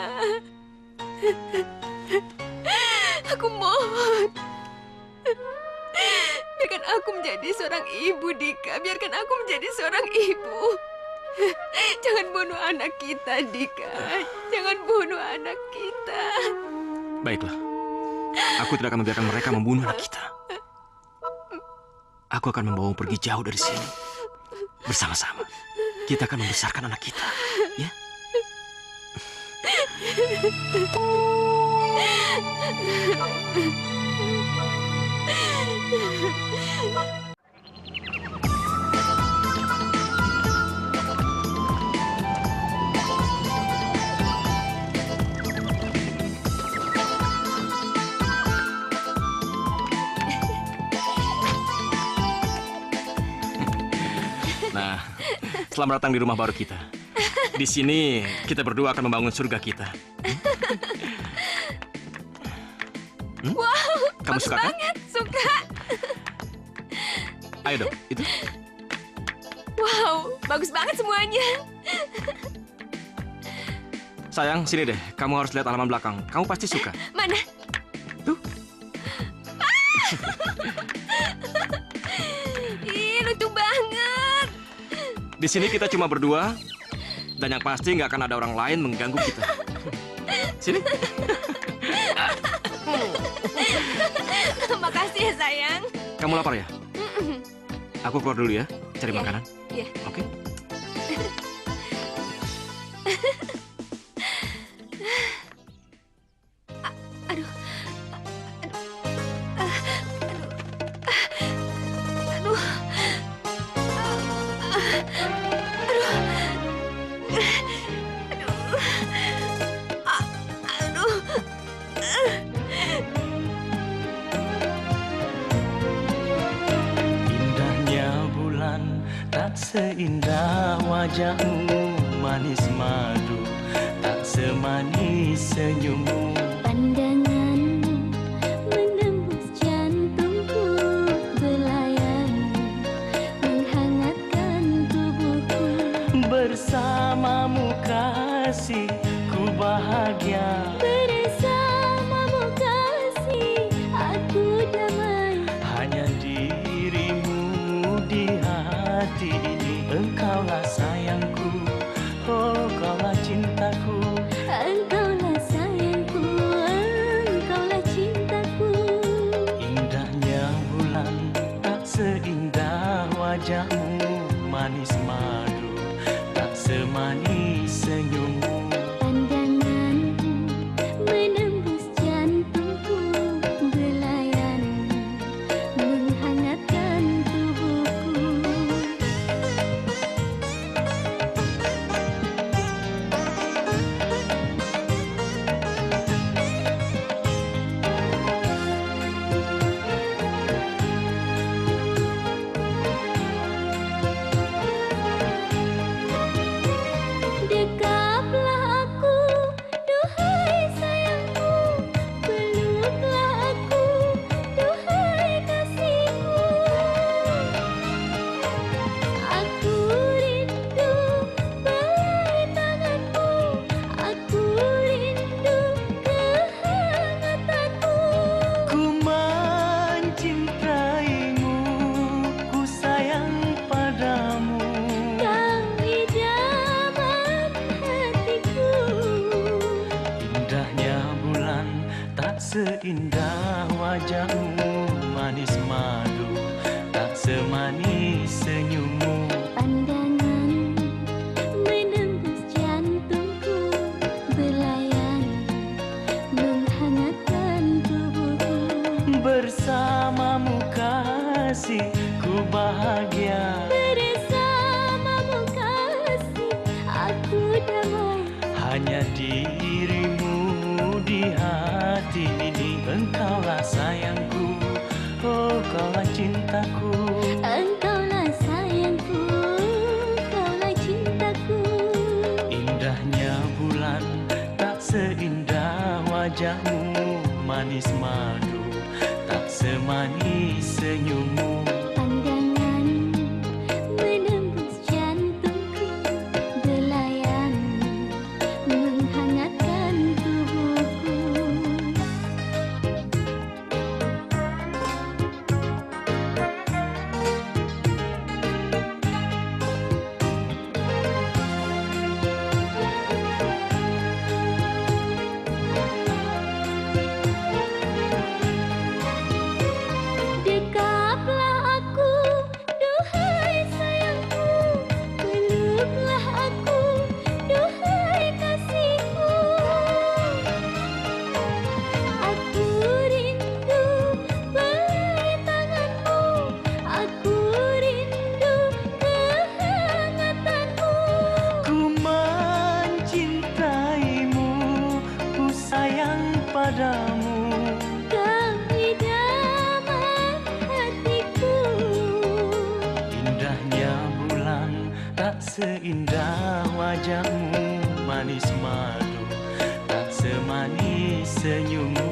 Aku mohon. Biarkan aku menjadi seorang ibu, Dika. Biarkan aku menjadi seorang ibu. Jangan bunuh anak kita, Dika. Jangan bunuh anak kita. Baiklah. Aku tidak akan membiarkan mereka membunuh anak kita. Aku akan membawamu pergi jauh dari sini. Bersama-sama. Kita akan membesarkan anak kita. Ya? Nah, selamat datang di rumah baru kita. Di sini kita berdua akan membangun surga kita. Wow, Kamu bagus suka kan? banget. Suka. Ayo dong, itu. Wow, bagus banget semuanya. Sayang, sini deh. Kamu harus lihat halaman belakang. Kamu pasti suka. Mana? Tuh. Ih, lucu banget. Di sini kita cuma berdua, dan yang pasti nggak akan ada orang lain mengganggu kita. Sini. Makasih ya sayang. Kamu lapar ya? Aku keluar dulu ya, cari makanan. Iya. Oke? Aduh. Indahnya bulan tak seindah wajahmu, manis madu tak semanis senyummu. Pandanganmu menembus jantungku, belayanmu menghangatkan tubuhku. Bersamamu kasih ku bahagia, Bersamamu kasih aku damai. hanya dirimu di hati ini. Engkaulah sayangku, oh kaulah cintaku. Engkaulah sayangku, engkaulah cintaku. Indahnya bulan tak seindah wajahmu, manis madu tak semanis senyummu. Pandanganmu menembus jantungku, belayanmu menghangatkan tubuhku. Dekaplah aku, duhai sayangku. Peluklah aku, duhai kasihku. Aku rindu belai tanganmu. Aku rindu kehangatanmu. Ku mencintaimu, ku sayang padamu. Kau idaman hatiku. Indahnya bulan tak seindah wajahmu, manis madu tak semanis senyummu. Pandanganmu menembus jantungku, belayanmu menghangatkan tubuhku. Bersamamu kasih ku bahagia, Bersamamu kasih aku damai. hanya dirimu di hati ini. Engkaulah sayangku, oh kaulah cintaku. Engkaulah sayangku, kaulah cintaku. Indahnya bulan tak seindah wajahmu, manis madu tak semanis senyummu. Pandanganmu menembus jantungku, belayanmu menghangatkan tubuhku. Dekaplah aku, duhai sayangku. Peluklah aku, duhai kasihku. Aku rindu belai tanganmu. Aku rindu kehangatanmu. Ku mencintaimu, ku sayang padamu. Kau idaman hatiku. Indahnya bulan tak seindah wajahmu, manis madu tak semanis senyummu.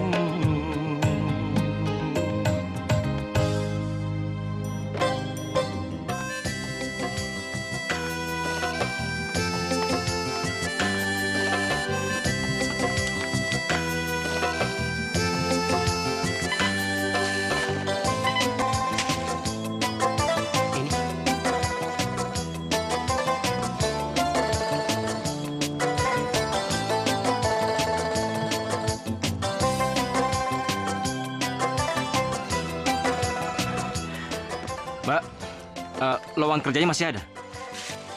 lowongan kerjanya masih ada?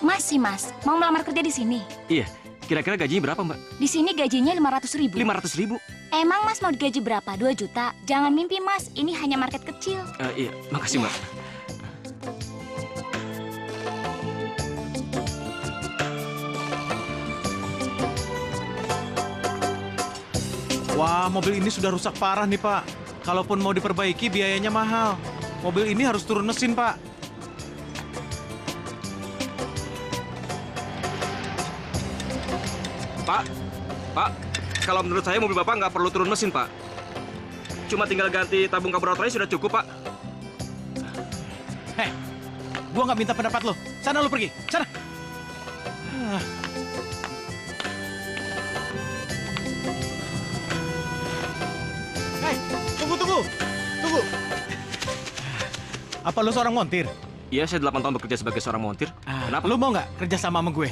Masih, Mas. Mau melamar kerja di sini? Iya. Kira-kira gajinya berapa, Mbak? Di sini gajinya 500.000. 500.000? Emang Mas mau digaji berapa? 2 juta? Jangan mimpi, Mas. Ini hanya market kecil. Iya, makasih, Mbak. Wah, mobil ini sudah rusak parah nih, Pak. Kalaupun mau diperbaiki, biayanya mahal. Mobil ini harus turun mesin, Pak. Pak, kalau menurut saya mobil Bapak nggak perlu turun mesin, Pak. Cuma tinggal ganti tabung karburatornya sudah cukup, Pak. Hei, gua nggak minta pendapat lo. Sana lo pergi, sana. Hei, tunggu. Apa lo seorang montir? Iya, saya 8 tahun bekerja sebagai seorang montir. Kenapa? Lo mau nggak kerja sama gue?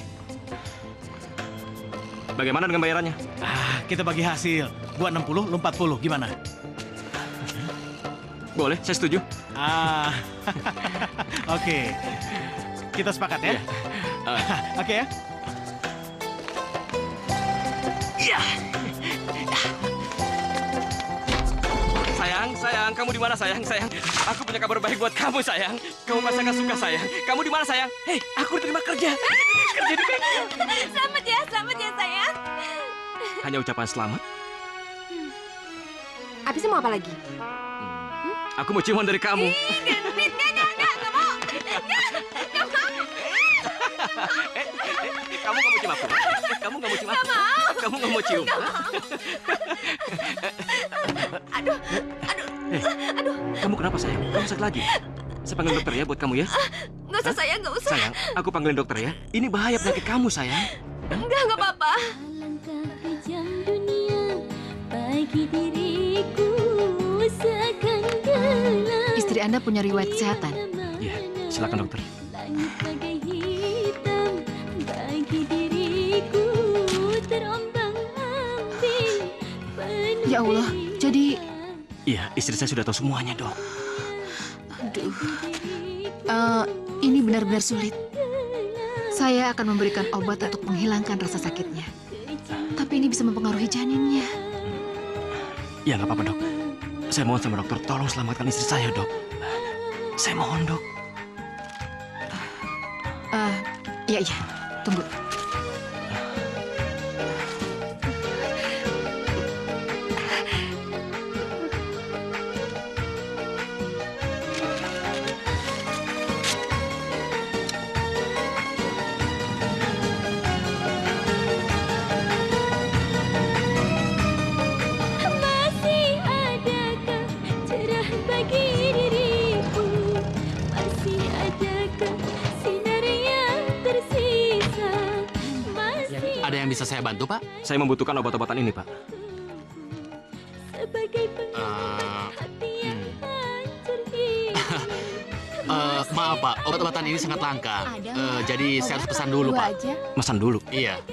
Bagaimana dengan bayarannya? Kita bagi hasil. Gua 60, lo 40. Gimana? Boleh, saya setuju. Oke. Kita sepakat ya? Oke ya? Iya. Sayang, kamu di mana sayang? Aku punya kabar baik buat kamu sayang. Kamu pasti akan suka sayang. Kamu di mana sayang? Hei, aku diterima kerja. Kerja di bengkel. Selamat ya sayang. Hanya ucapan selamat. Abisnya mau apa lagi? Aku mau ciuman dari kamu. Nggak mau. Kamu nggak mau cium aku? Kamu nggak mau cium aku? Kamu nggak mau cium? Aduh. Kamu kenapa sayang? Kamu sakit lagi? Saya panggil dokter ya buat kamu ya? Nggak usah sayang, nggak usah. Sayang, aku panggilin dokter ya. Ini bahaya penyakit kamu sayang. Nggak apa-apa. Alangkah kejam dunia bagi diriku seakan gelap. Istri Anda punya riwayat kesehatan? Iya, silakan dokter. Langit bagai hitam bagi diriku terombang-ambing. Ya Allah, jadi... Iya, istri saya sudah tahu semuanya, Dok. Aduh, ini benar-benar sulit. Saya akan memberikan obat untuk menghilangkan rasa sakitnya. Tapi ini bisa mempengaruhi janinnya. Ya, nggak apa-apa, Dok. Saya mohon sama dokter, tolong selamatkan istri saya, Dok. Saya mohon, Dok. Iya, tunggu. Masih adakah cerah bagi diriku? Masih adakah sinar yang tersisa? Masih Ada yang bisa saya bantu, Pak? Saya membutuhkan obat-obatan ini, Pak. sebagai pengingat hati yang hancur ini. Maaf, Pak. Obat-obatan ini sangat langka. Jadi saya harus pesan dulu, Pak. Pesan dulu? Iya.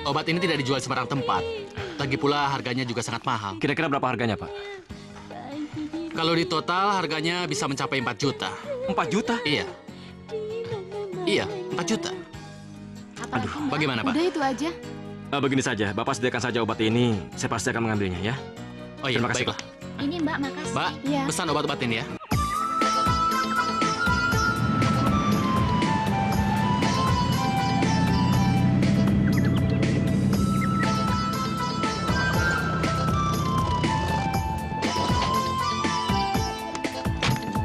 Obat ini tidak dijual sembarang tempat. Lagi pula harganya juga sangat mahal. Kira-kira berapa harganya, Pak? Kalau di total harganya bisa mencapai 4 juta. 4 juta? Iya. Iya, 4 juta. Aduh, bagaimana, Pak? Udah itu aja. Begini saja, Bapak sediakan saja obat ini. Saya pasti akan mengambilnya, ya. Oh iya, Terima kasih, baiklah. Ini Mbak, makasih. Mbak, pesan obat-obat ini ya.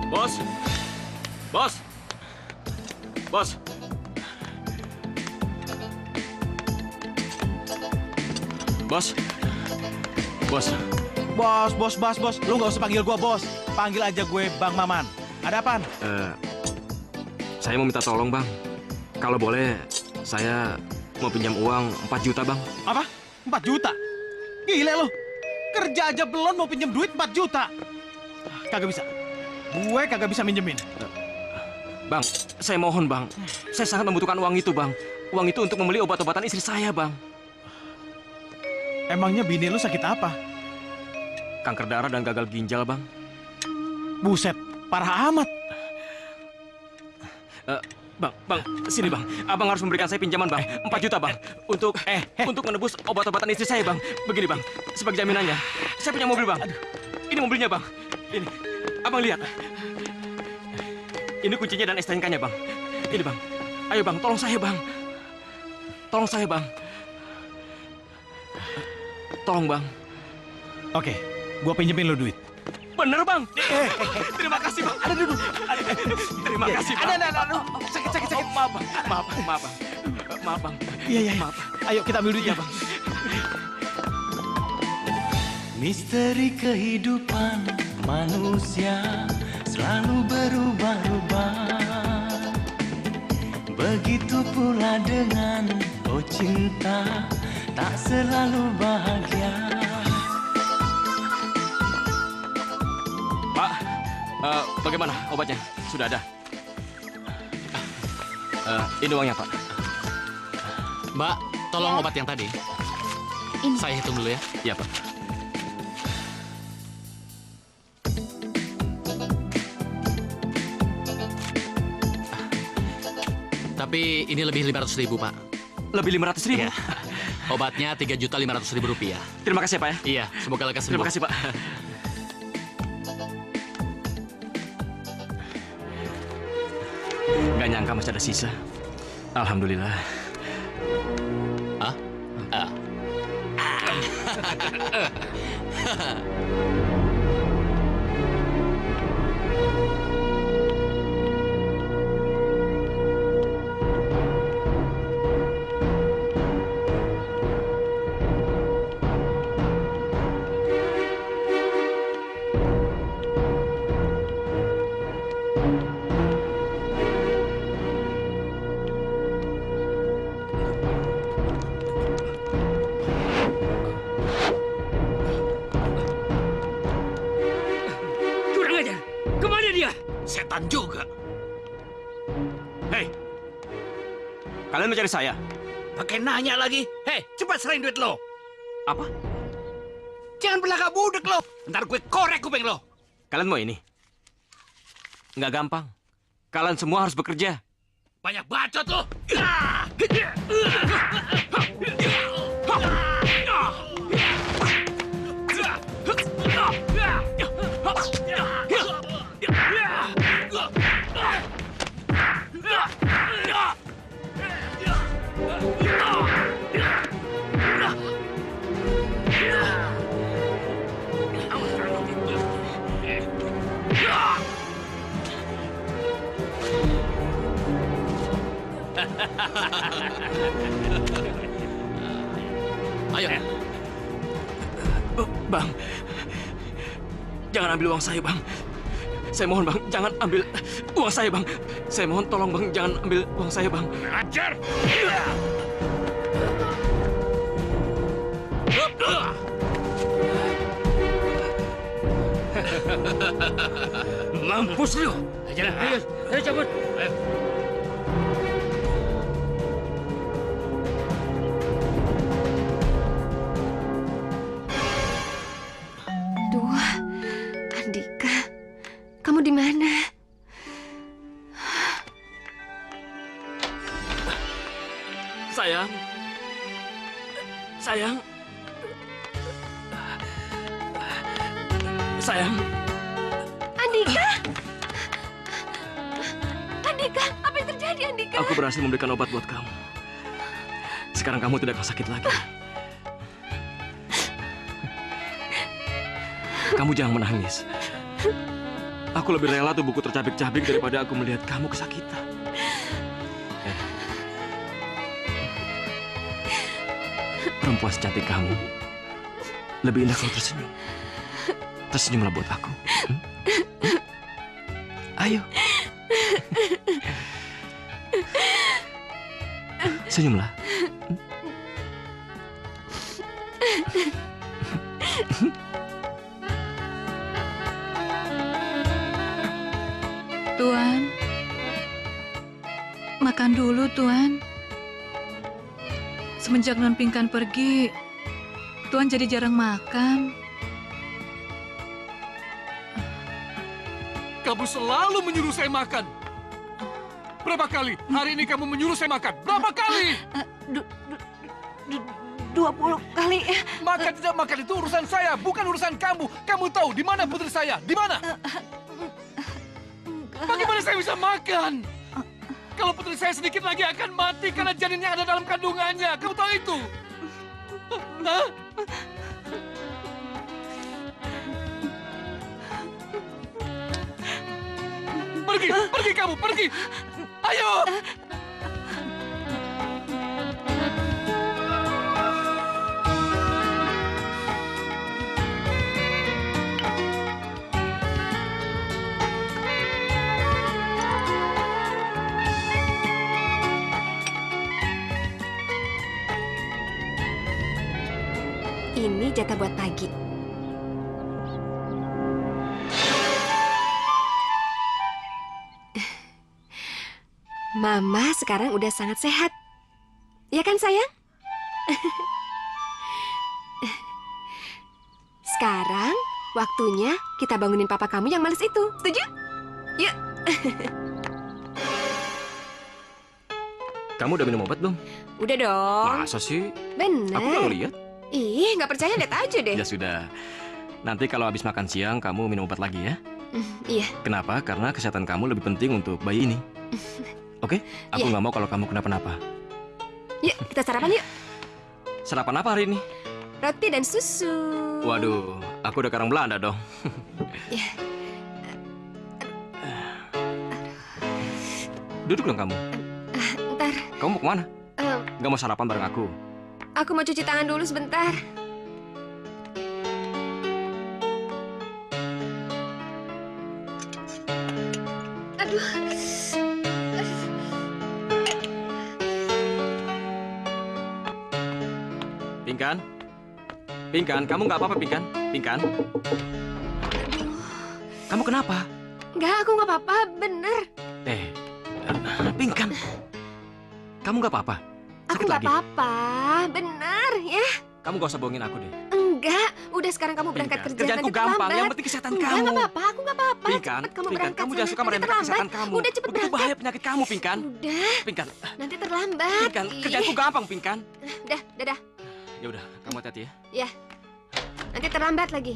Bos! Bos! Bos! Bos! Bos! Lu nggak usah panggil gua bos. Panggil aja gue Bang Maman. Ada apaan? Saya mau minta tolong, Bang. Kalau boleh, saya mau pinjam uang 4 juta, Bang. Apa? 4 juta? Gila lu. Kerja aja belum mau pinjam duit 4 juta. Kagak bisa. Gue kagak bisa minjemin. Bang, saya mohon, Bang. Saya sangat membutuhkan uang itu, Bang. Uang itu untuk membeli obat-obatan istri saya, Bang. Emangnya bini lu sakit apa? Kanker darah dan gagal ginjal, Bang. Buset, parah amat. Bang, sini bang. Abang harus memberikan saya pinjaman bang, 4 juta bang, untuk menebus obat-obatan istri saya bang. Begini bang, sebagai jaminannya, saya punya mobil bang. Ini mobilnya bang. Ini, abang lihat. Ini kuncinya dan STNK-nya bang. Ini bang. Ayo bang, tolong saya bang. Tolong saya bang. Tolong bang. Oke, gua pinjemin lo duit. Bener bang. Terima kasih bang. Ada dulu. Terima kasih bang. Ada. Sakit. Maaf bang. Maaf bang. Iya. Maaf. Ayo kita ambil duitnya bang. Misteri kehidupan manusia selalu berubah-ubah. Begitu pula dengan cinta, tak selalu bahagia. Pak, bagaimana obatnya? Sudah ada? Ini uangnya, Pak. Mbak, tolong obat yang tadi. Ini. Saya hitung dulu ya. Iya, Pak. Tapi ini lebih 500.000, Pak. Lebih 500.000? Iya. Obatnya 3.500.000 rupiah. Terima kasih, Pak ya. Iya, semoga lekas sembuh. Terima kasih, Pak. Nggak nyangka masih ada sisa. Alhamdulillah. Hah? Setan juga. Hei, kalian mencari saya? Pakai nanya lagi. Hei, cepat serahin duit lo. Apa? Jangan belaka budek lo. Ntar gue korek kuping lo. Kalian mau ini? Nggak gampang. Kalian semua harus bekerja. Banyak bacot lo. Ayo. Bang, jangan ambil uang saya, Bang. Saya mohon, Bang, jangan ambil uang saya, Bang. Saya mohon, tolong, Bang, jangan ambil uang saya, Bang. Ajar! Mampus lu! Ayo cabut! Ayo. Andika, kamu di mana? Sayang. Sayang. Sayang. Andika! Andika, apa yang terjadi, Andika? Aku berhasil memberikan obat buat kamu. Sekarang kamu tidak akan sakit lagi. Kamu jangan menangis. Aku lebih rela tubuhku tercabik-cabik daripada aku melihat kamu kesakitan. Perempuan secantik kamu, lebih indah kalau tersenyum. Tersenyumlah buat aku. Ayo. Senyumlah. Tuan, makan dulu, Tuan. Semenjak Non Pingkan pergi, Tuan jadi jarang makan. Kamu selalu menyuruh saya makan. Berapa kali hari ini kamu menyuruh saya makan? Berapa kali? 20 kali. Makan tidak makan itu urusan saya, bukan urusan kamu. Kamu tahu di mana putri saya? Di mana? Bagaimana saya bisa makan? Kalau putri saya sedikit lagi akan mati karena janinnya ada dalam kandungannya. Kamu tahu itu? Hah? Pergi kamu, pergi! Ayo! Ini jatah buat pagi. Mama sekarang udah sangat sehat. Ya kan, sayang? Sekarang waktunya kita bangunin papa kamu yang males itu. Setuju? Yuk. Kamu udah minum obat belum? Udah dong. Masa sih? Bener. Aku nggak ngeliat. Ih, nggak percaya, lihat aja deh. Ya sudah. Nanti kalau habis makan siang, kamu minum obat lagi ya. Iya. Kenapa? Karena kesehatan kamu lebih penting untuk bayi ini. Oke? Aku Iya. nggak mau kalau kamu kenapa-napa. Yuk, kita sarapan yuk. Sarapan apa hari ini? Roti dan susu. Waduh, aku udah karang Belanda dong. Ya. Duduk dong kamu. Ntar, Kamu mau kemana? em, Nggak mau sarapan bareng aku? aku mau cuci tangan dulu sebentar. Aduh. Pinkan? Pinkan, kamu nggak apa-apa, Pinkan? Pinkan? Kamu kenapa? Enggak, aku nggak apa-apa, bener. Pinkan, kamu nggak apa-apa? Aku nggak apa-apa, bener ya. Kamu gak usah bohongin aku deh. Enggak, udah sekarang kamu berangkat kerja. Kerjaanku nanti gampang, terlambat. yang penting kesehatan Enggak, kamu. nggak apa-apa, aku nggak apa-apa. Pinkan, Cepet kamu Pinkan, berangkat kamu jangan sana, suka nanti meremehkan kesehatan terlambat. kamu. Udah cepet Begitu berangkat. bahaya penyakit kamu, Pinkan. Udah, Pinkan, nanti terlambat. Pinkan, Ih. kerjaanku gampang, Pinkan. Dah. Ya udah, kamu hati-hati ya. Ya, nanti terlambat lagi.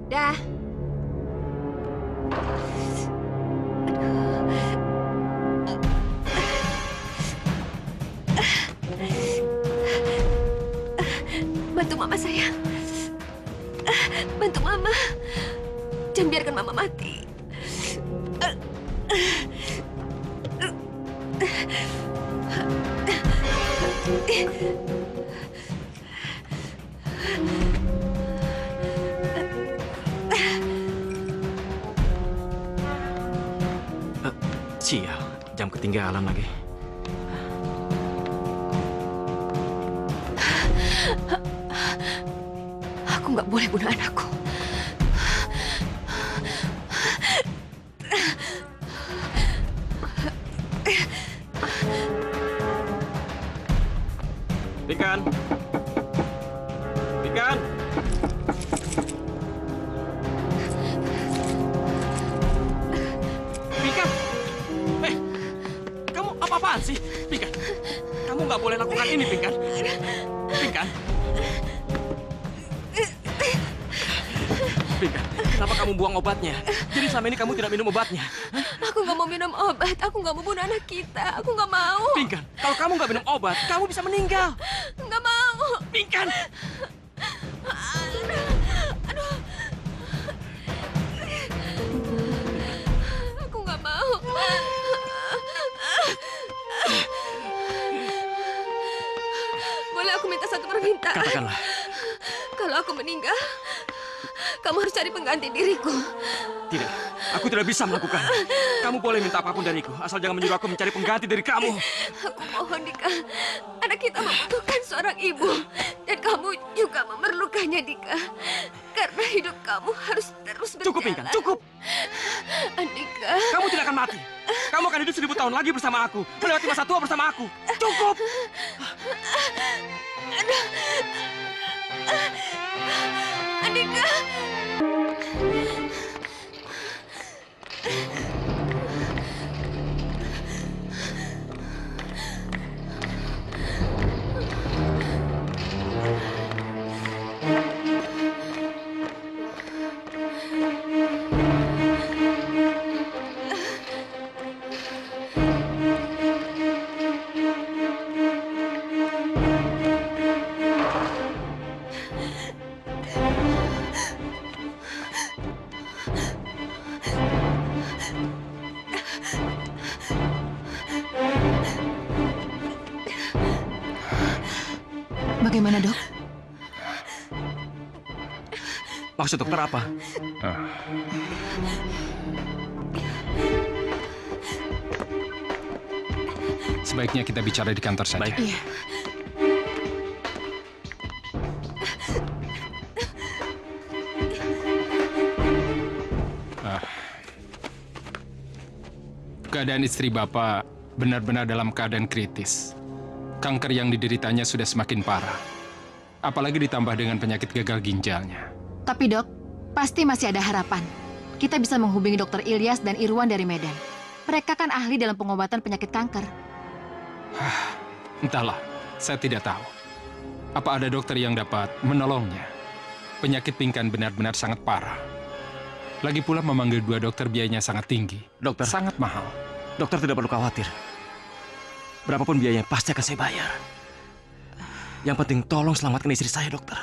Dah. Bantu mama sayang. Bantu mama. Jangan biarkan mama mati. Sial, jam ketinggalan lagi. Aku nggak boleh bunuh anakku. Pinkan! Pinkan! Pinkan! Kamu apa-apaan sih? Pinkan! Kamu nggak boleh lakukan ini, Pinkan! Pinkan! Pinkan, kenapa kamu buang obatnya? Jadi selama ini kamu tidak minum obatnya? Aku nggak mau minum obat. Aku nggak mau bunuh anak kita. Aku nggak mau. Pinkan, kalau kamu nggak minum obat, kamu bisa meninggal. Nggak mau. Pinkan! Aduh. Aku nggak mau. Boleh aku minta satu permintaan? Katakanlah. Kalau aku meninggal, kamu harus cari pengganti diriku. Tidak, aku tidak bisa melakukan. Kamu boleh minta apapun dariku, asal jangan menyuruh aku mencari pengganti dari kamu. Aku mohon, Dika. Anak kita membutuhkan seorang ibu. Dan kamu juga memerlukannya, Dika. Karena hidup kamu harus terus berjalan. Cukup, Pinkan, cukup. Andika. Kamu tidak akan mati. Kamu akan hidup 1000 tahun lagi bersama aku. Melewati masa tua bersama aku. Cukup. Andika. Bagaimana, Dok? Maksud dokter apa? Sebaiknya kita bicara di kantor saja. Baik. Iya. Keadaan istri Bapak benar-benar dalam keadaan kritis. Kanker yang dideritanya sudah semakin parah. Apalagi ditambah dengan penyakit gagal ginjalnya. Tapi dok, pasti masih ada harapan. Kita bisa menghubungi Dokter Ilyas dan Irwan dari Medan. Mereka kan ahli dalam pengobatan penyakit kanker. Entahlah, saya tidak tahu. Apa ada dokter yang dapat menolongnya? Penyakit pingkan benar-benar sangat parah. Lagi pula memanggil 2 dokter biayanya sangat tinggi. Dokter. Sangat mahal. Dokter tidak perlu khawatir. Berapapun biayanya pasti akan saya bayar. Yang penting tolong selamatkan istri saya, dokter.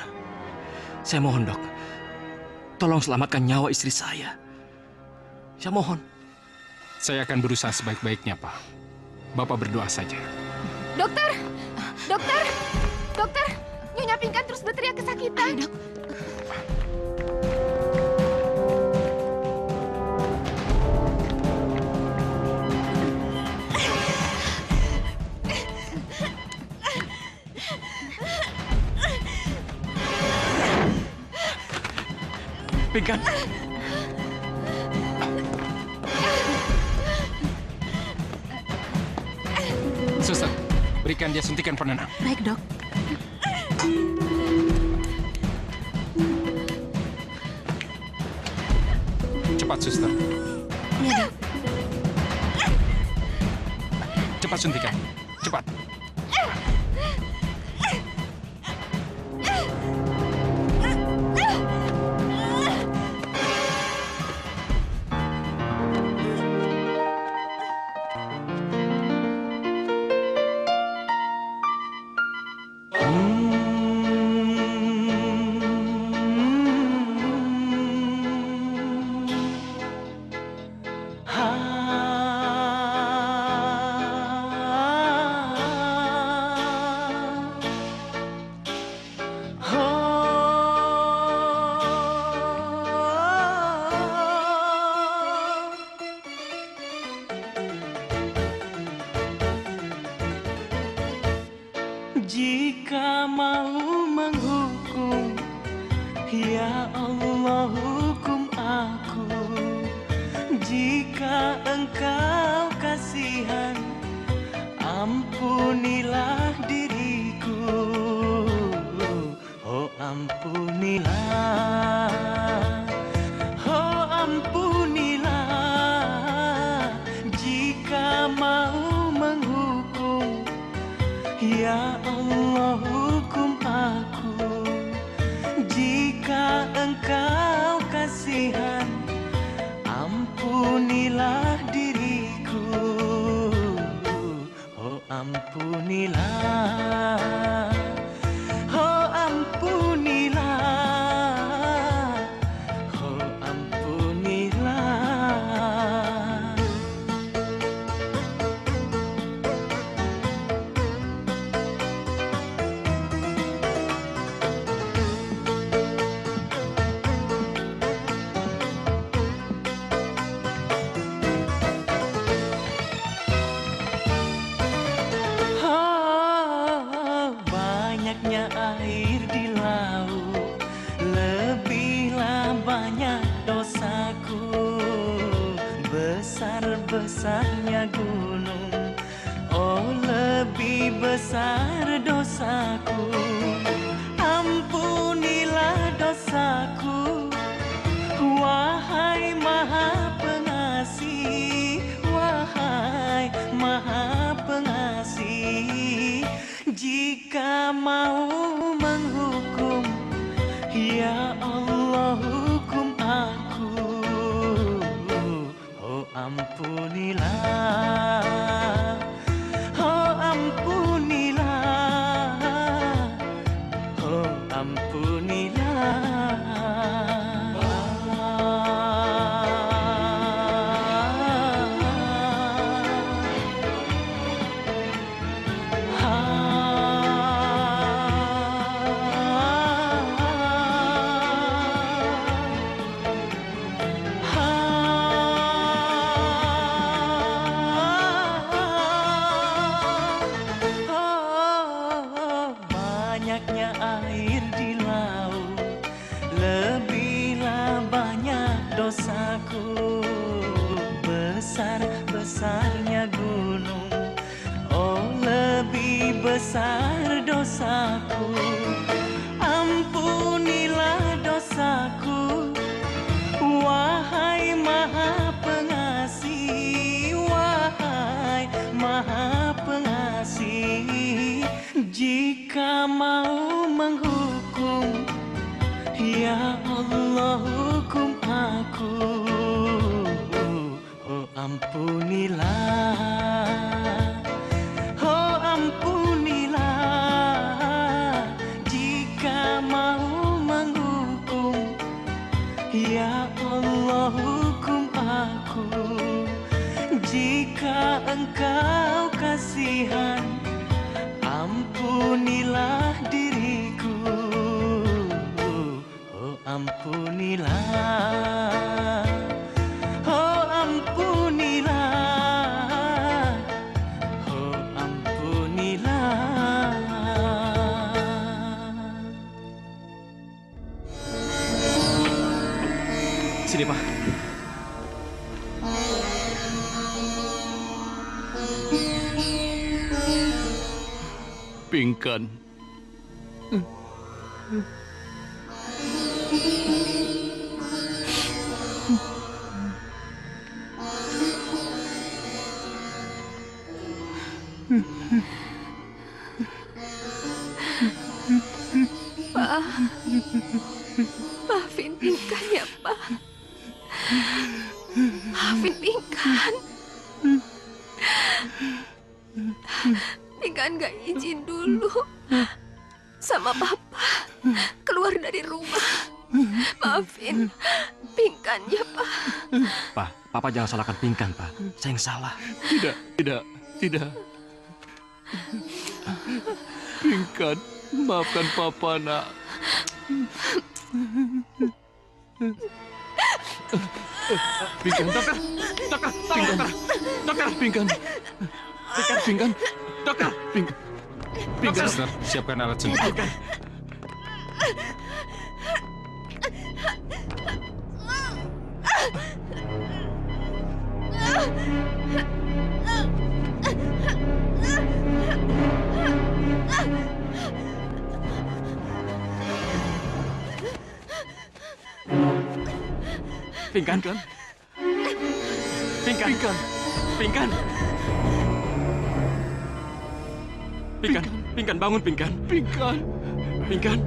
Saya mohon, dok. Tolong selamatkan nyawa istri saya. Saya mohon. Saya akan berusaha sebaik-baiknya, Pak. Bapak berdoa saja. Dokter! Dokter! Dokter! Nyonya Pingkan terus berteriak kesakitan. Ayo, dok. Pingkan. Suster, berikan dia suntikan penenang. Baik, Dok. Cepat, suster. Iya, Dok. Cepat suntikan. Cepat. Jika mau menghukum, ya Allah hukum aku. Jika engkau kasihan, ampunilah diriku. Oh ampunilah, oh ampunilah. Jika mau menghukum, ya Allah hukum aku. Jika engkau kasihan, ampunilah diriku. Oh ampunilah, oh ampunilah, oh ampunilah. Banyaknya air di laut, lebihlah banyak dosaku. Besar-besarnya gunung, oh lebih besar dosaku. Ampunilah dosaku, wahai Maha Pengasih, wahai Maha Pengasih. Jika mau menghukum, ya Allah hukum aku. Oh ampunilah, oh ampunilah, oh ampunilah. banyaknya air di laut, lebihlah banyak dosaku. Besar-besarnya gunung, oh lebih besar dosaku. Ampunilah dosaku, wahai Maha Pengasih, wahai Maha Pengasih. Jika mau menghukum, ya Allah hukum aku. Oh ampunilah, oh ampunilah. Jika mau menghukum, ya Allah hukum aku. Jika engkau kasihan, ampunilah diriku. Oh ampunilah, oh ampunilah, oh ampunilah. Sini, Pak. Pingkan. Pak, maafin Pingkan ya, Pak. Maafin Pingkan. Pingkan gak izin dulu sama Papa keluar dari rumah. Maafin Pingkan ya, Pak. Pak, Papa jangan salahkan Pingkan, Pak. Saya yang salah. Tidak. Pingkan, maafkan Papa, Nak. Pingkan, dokter, Pingkan, dokter, Pingkan, dokter, Pingkan. Suster, siapkan alat suntik. Pingkan. Pingkan, bangun, Pingkan. Pingkan.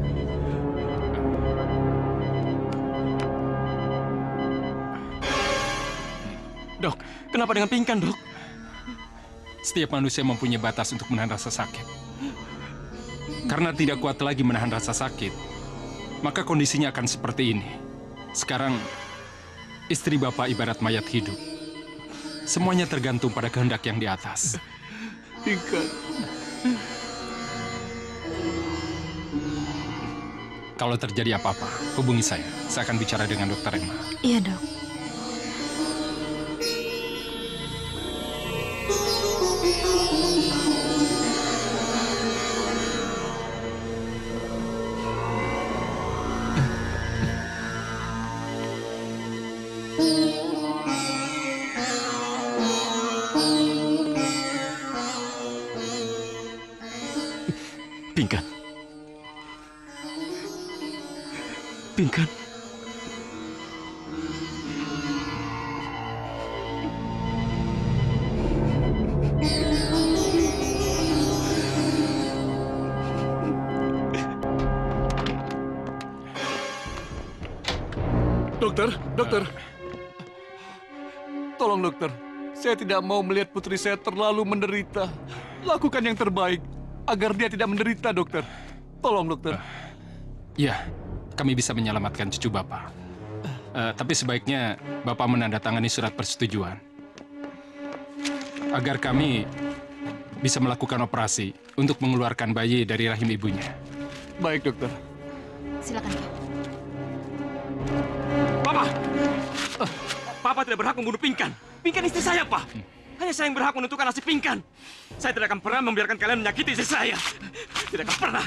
Dok, kenapa dengan Pingkan, Dok? Setiap manusia mempunyai batas untuk menahan rasa sakit. Karena tidak kuat lagi menahan rasa sakit, maka kondisinya akan seperti ini. Sekarang, istri Bapak ibarat mayat hidup. Semuanya tergantung pada kehendak yang di atas. Pingkan. Kalau terjadi apa-apa, hubungi saya. Saya akan bicara dengan Dokter Emma. Iya, Dok. Pingkan. Dokter. Tolong, dokter. Saya tidak mau melihat putri saya terlalu menderita. Lakukan yang terbaik agar dia tidak menderita, dokter. Tolong, dokter. Ya, kami bisa menyelamatkan cucu Bapak. Tapi sebaiknya Bapak menandatangani surat persetujuan. Agar kami bisa melakukan operasi untuk mengeluarkan bayi dari rahim ibunya. Baik, dokter. Silakan, Pak. Papa tidak berhak membunuh Pingkan. Pingkan istri saya, Pak. Hanya saya yang berhak menentukan nasib Pingkan. Saya tidak akan pernah membiarkan kalian menyakiti istri saya. Tidak akan pernah.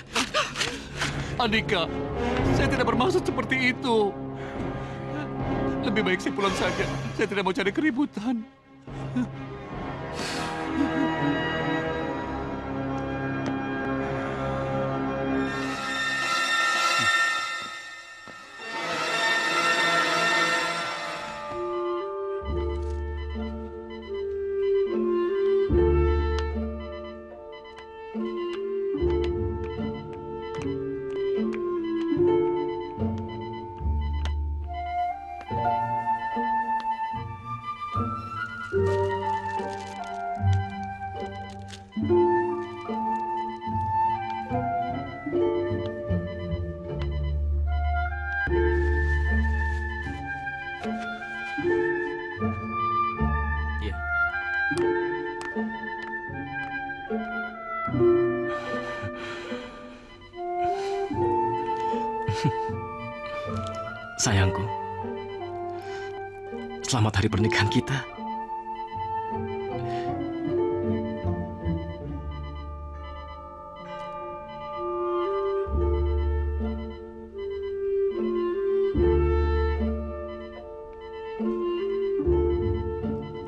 Andika, saya tidak bermaksud seperti itu. Lebih baik saya pulang saja. Saya tidak mau cari keributan. Sayangku, selamat hari pernikahan kita.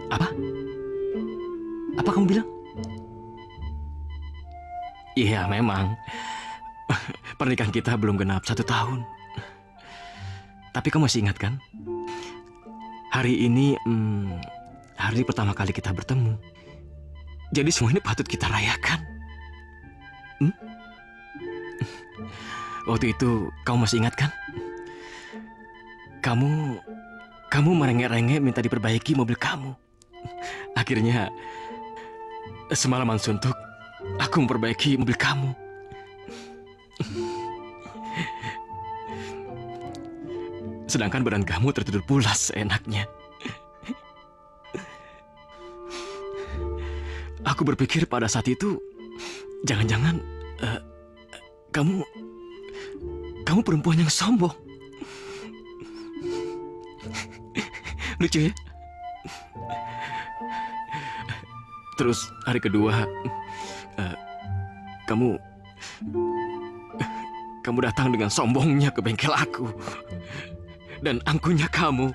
Apa? Apa kamu bilang? Iya, memang. Pernikahan kita belum genap 1 tahun. Tapi kamu masih ingat kan? Hari ini hari pertama kali kita bertemu. Jadi semua ini patut kita rayakan. Waktu itu kamu masih ingat kan? Kamu merengek-rengek minta diperbaiki mobil kamu. Akhirnya semalaman suntuk aku memperbaiki mobil kamu. Sedangkan badan kamu tertidur pulas seenaknya. Aku berpikir pada saat itu, jangan-jangan kamu perempuan yang sombong. Lucu ya? Terus hari kedua, kamu datang dengan sombongnya ke bengkel aku. Dan angkunya kamu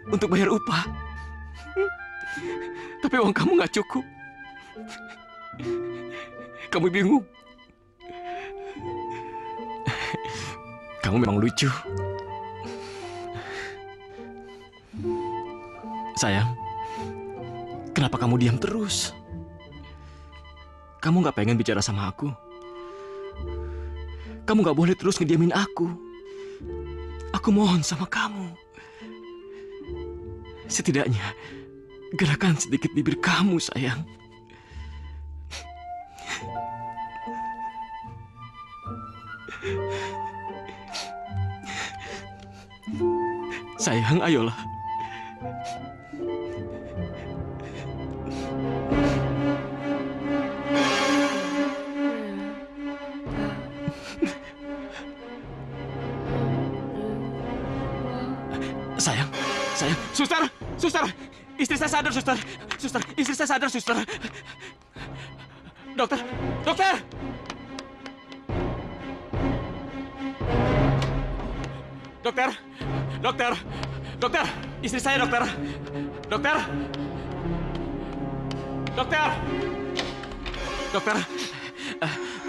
untuk bayar upah. Tapi uang kamu nggak cukup. Kamu bingung. Kamu memang lucu. Sayang, kenapa kamu diam terus? Kamu nggak pengen bicara sama aku? Kamu gak boleh terus ngediamin aku. Aku mohon sama kamu. Setidaknya, gerakan sedikit bibir kamu, sayang. Sayang, ayolah. Sayang, suster, istri saya sadar, suster, istri saya sadar, suster. Dokter, istri saya, dokter,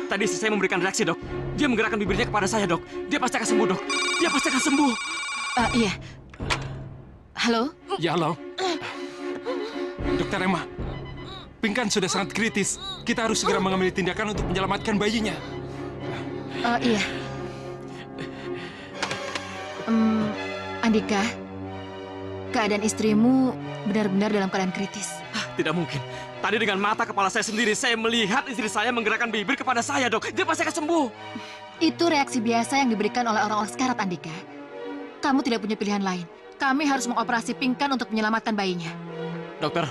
tadi istri saya memberikan reaksi, dok. Dia menggerakkan bibirnya kepada saya, dok. Dia pasti akan sembuh, dok. Dia pasti akan sembuh. Iya. Halo? Ya, halo. Dokter Emma, Pinkan sudah sangat kritis. Kita harus segera mengambil tindakan untuk menyelamatkan bayinya. Iya. Andika, keadaan istrimu benar-benar dalam keadaan kritis. Tidak mungkin. Tadi dengan mata kepala saya sendiri, saya melihat istri saya menggerakkan bibir kepada saya, dok. Dia pasti akan sembuh. Itu reaksi biasa yang diberikan oleh orang-orang sekarat, Andika. Kamu tidak punya pilihan lain. Kami harus mengoperasi Pinkan untuk menyelamatkan bayinya. Dokter.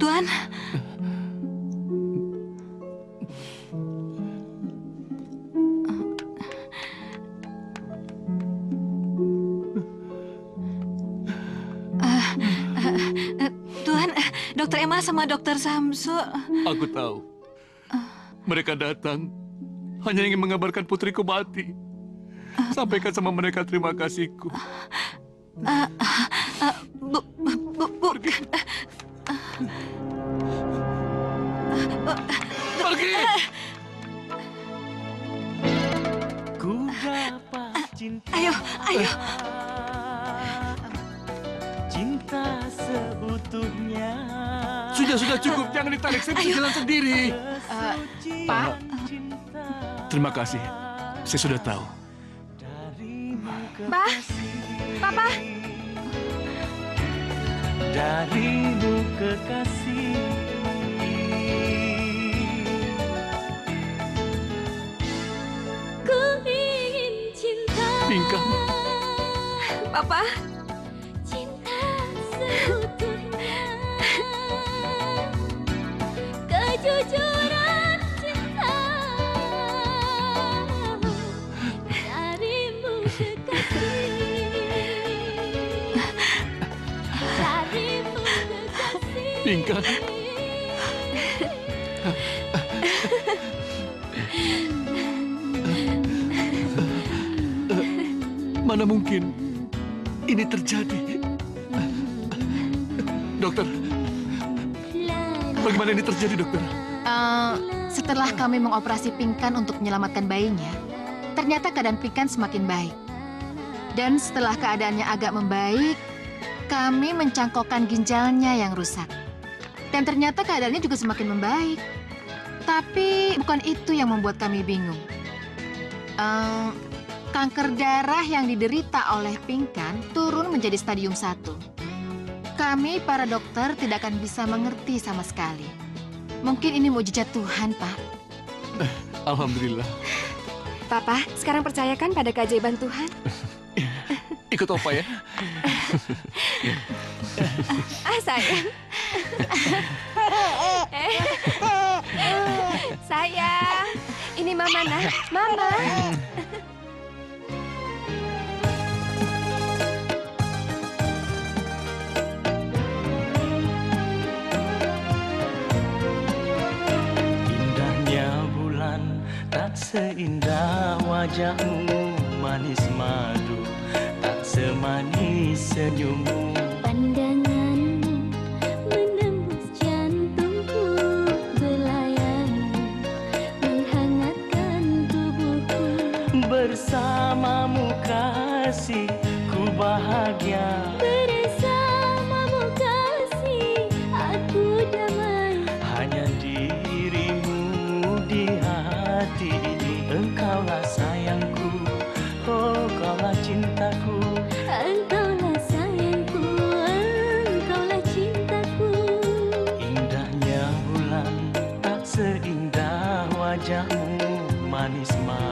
Tuan. Tuan, Dokter Emma sama Dokter Samsu. Aku tahu. Mereka datang hanya ingin mengabarkan putriku mati. Sampaikan sama mereka terima kasihku. Pergi! Ku dapat cinta. Ayo. Cinta seutuhnya. Sudah cukup, jangan ditarik, saya bisa jalan sendiri. Pak, Terima kasih, saya sudah tahu. Papa. Darimu kekasih. Ku ingin cinta. Bingkang. Papa. Cinta seutuhnya. Kejujuran cinta. Darimu kekasih. Darimu kekasih. Bingkang. Mana mungkin ini terjadi? Dokter, bagaimana ini terjadi, dokter? Setelah kami mengoperasi Pingkan untuk menyelamatkan bayinya, ternyata keadaan Pingkan semakin baik. Dan setelah keadaannya agak membaik, kami mencangkokkan ginjalnya yang rusak. Dan ternyata keadaannya juga semakin membaik. Tapi bukan itu yang membuat kami bingung. Kanker darah yang diderita oleh Pingkan turun menjadi stadium 1. Kami para dokter tidak akan bisa mengerti sama sekali. Mungkin ini mukjizat Tuhan, Pak. Alhamdulillah. Papa, sekarang percayakan pada keajaiban Tuhan. Ikut Opa ya. Sayang. Sayang. Ini Mama, nak. Mama. Indahnya bulan tak seindah wajahmu, manis madu tak semanis senyummu. Pandanganmu menembus jantungku, belayanmu menghangatkan tubuhku. Bersamamu kasih, ku bahagia. Bersamamu kasih, aku damai. Hanya dirimu di hati ini, engkaulah sayangku, oh kaulah cintaku. Engkaulah sayangku, engkaulah cintaku. Indahnya bulan tak seindah wajahmu, manis madu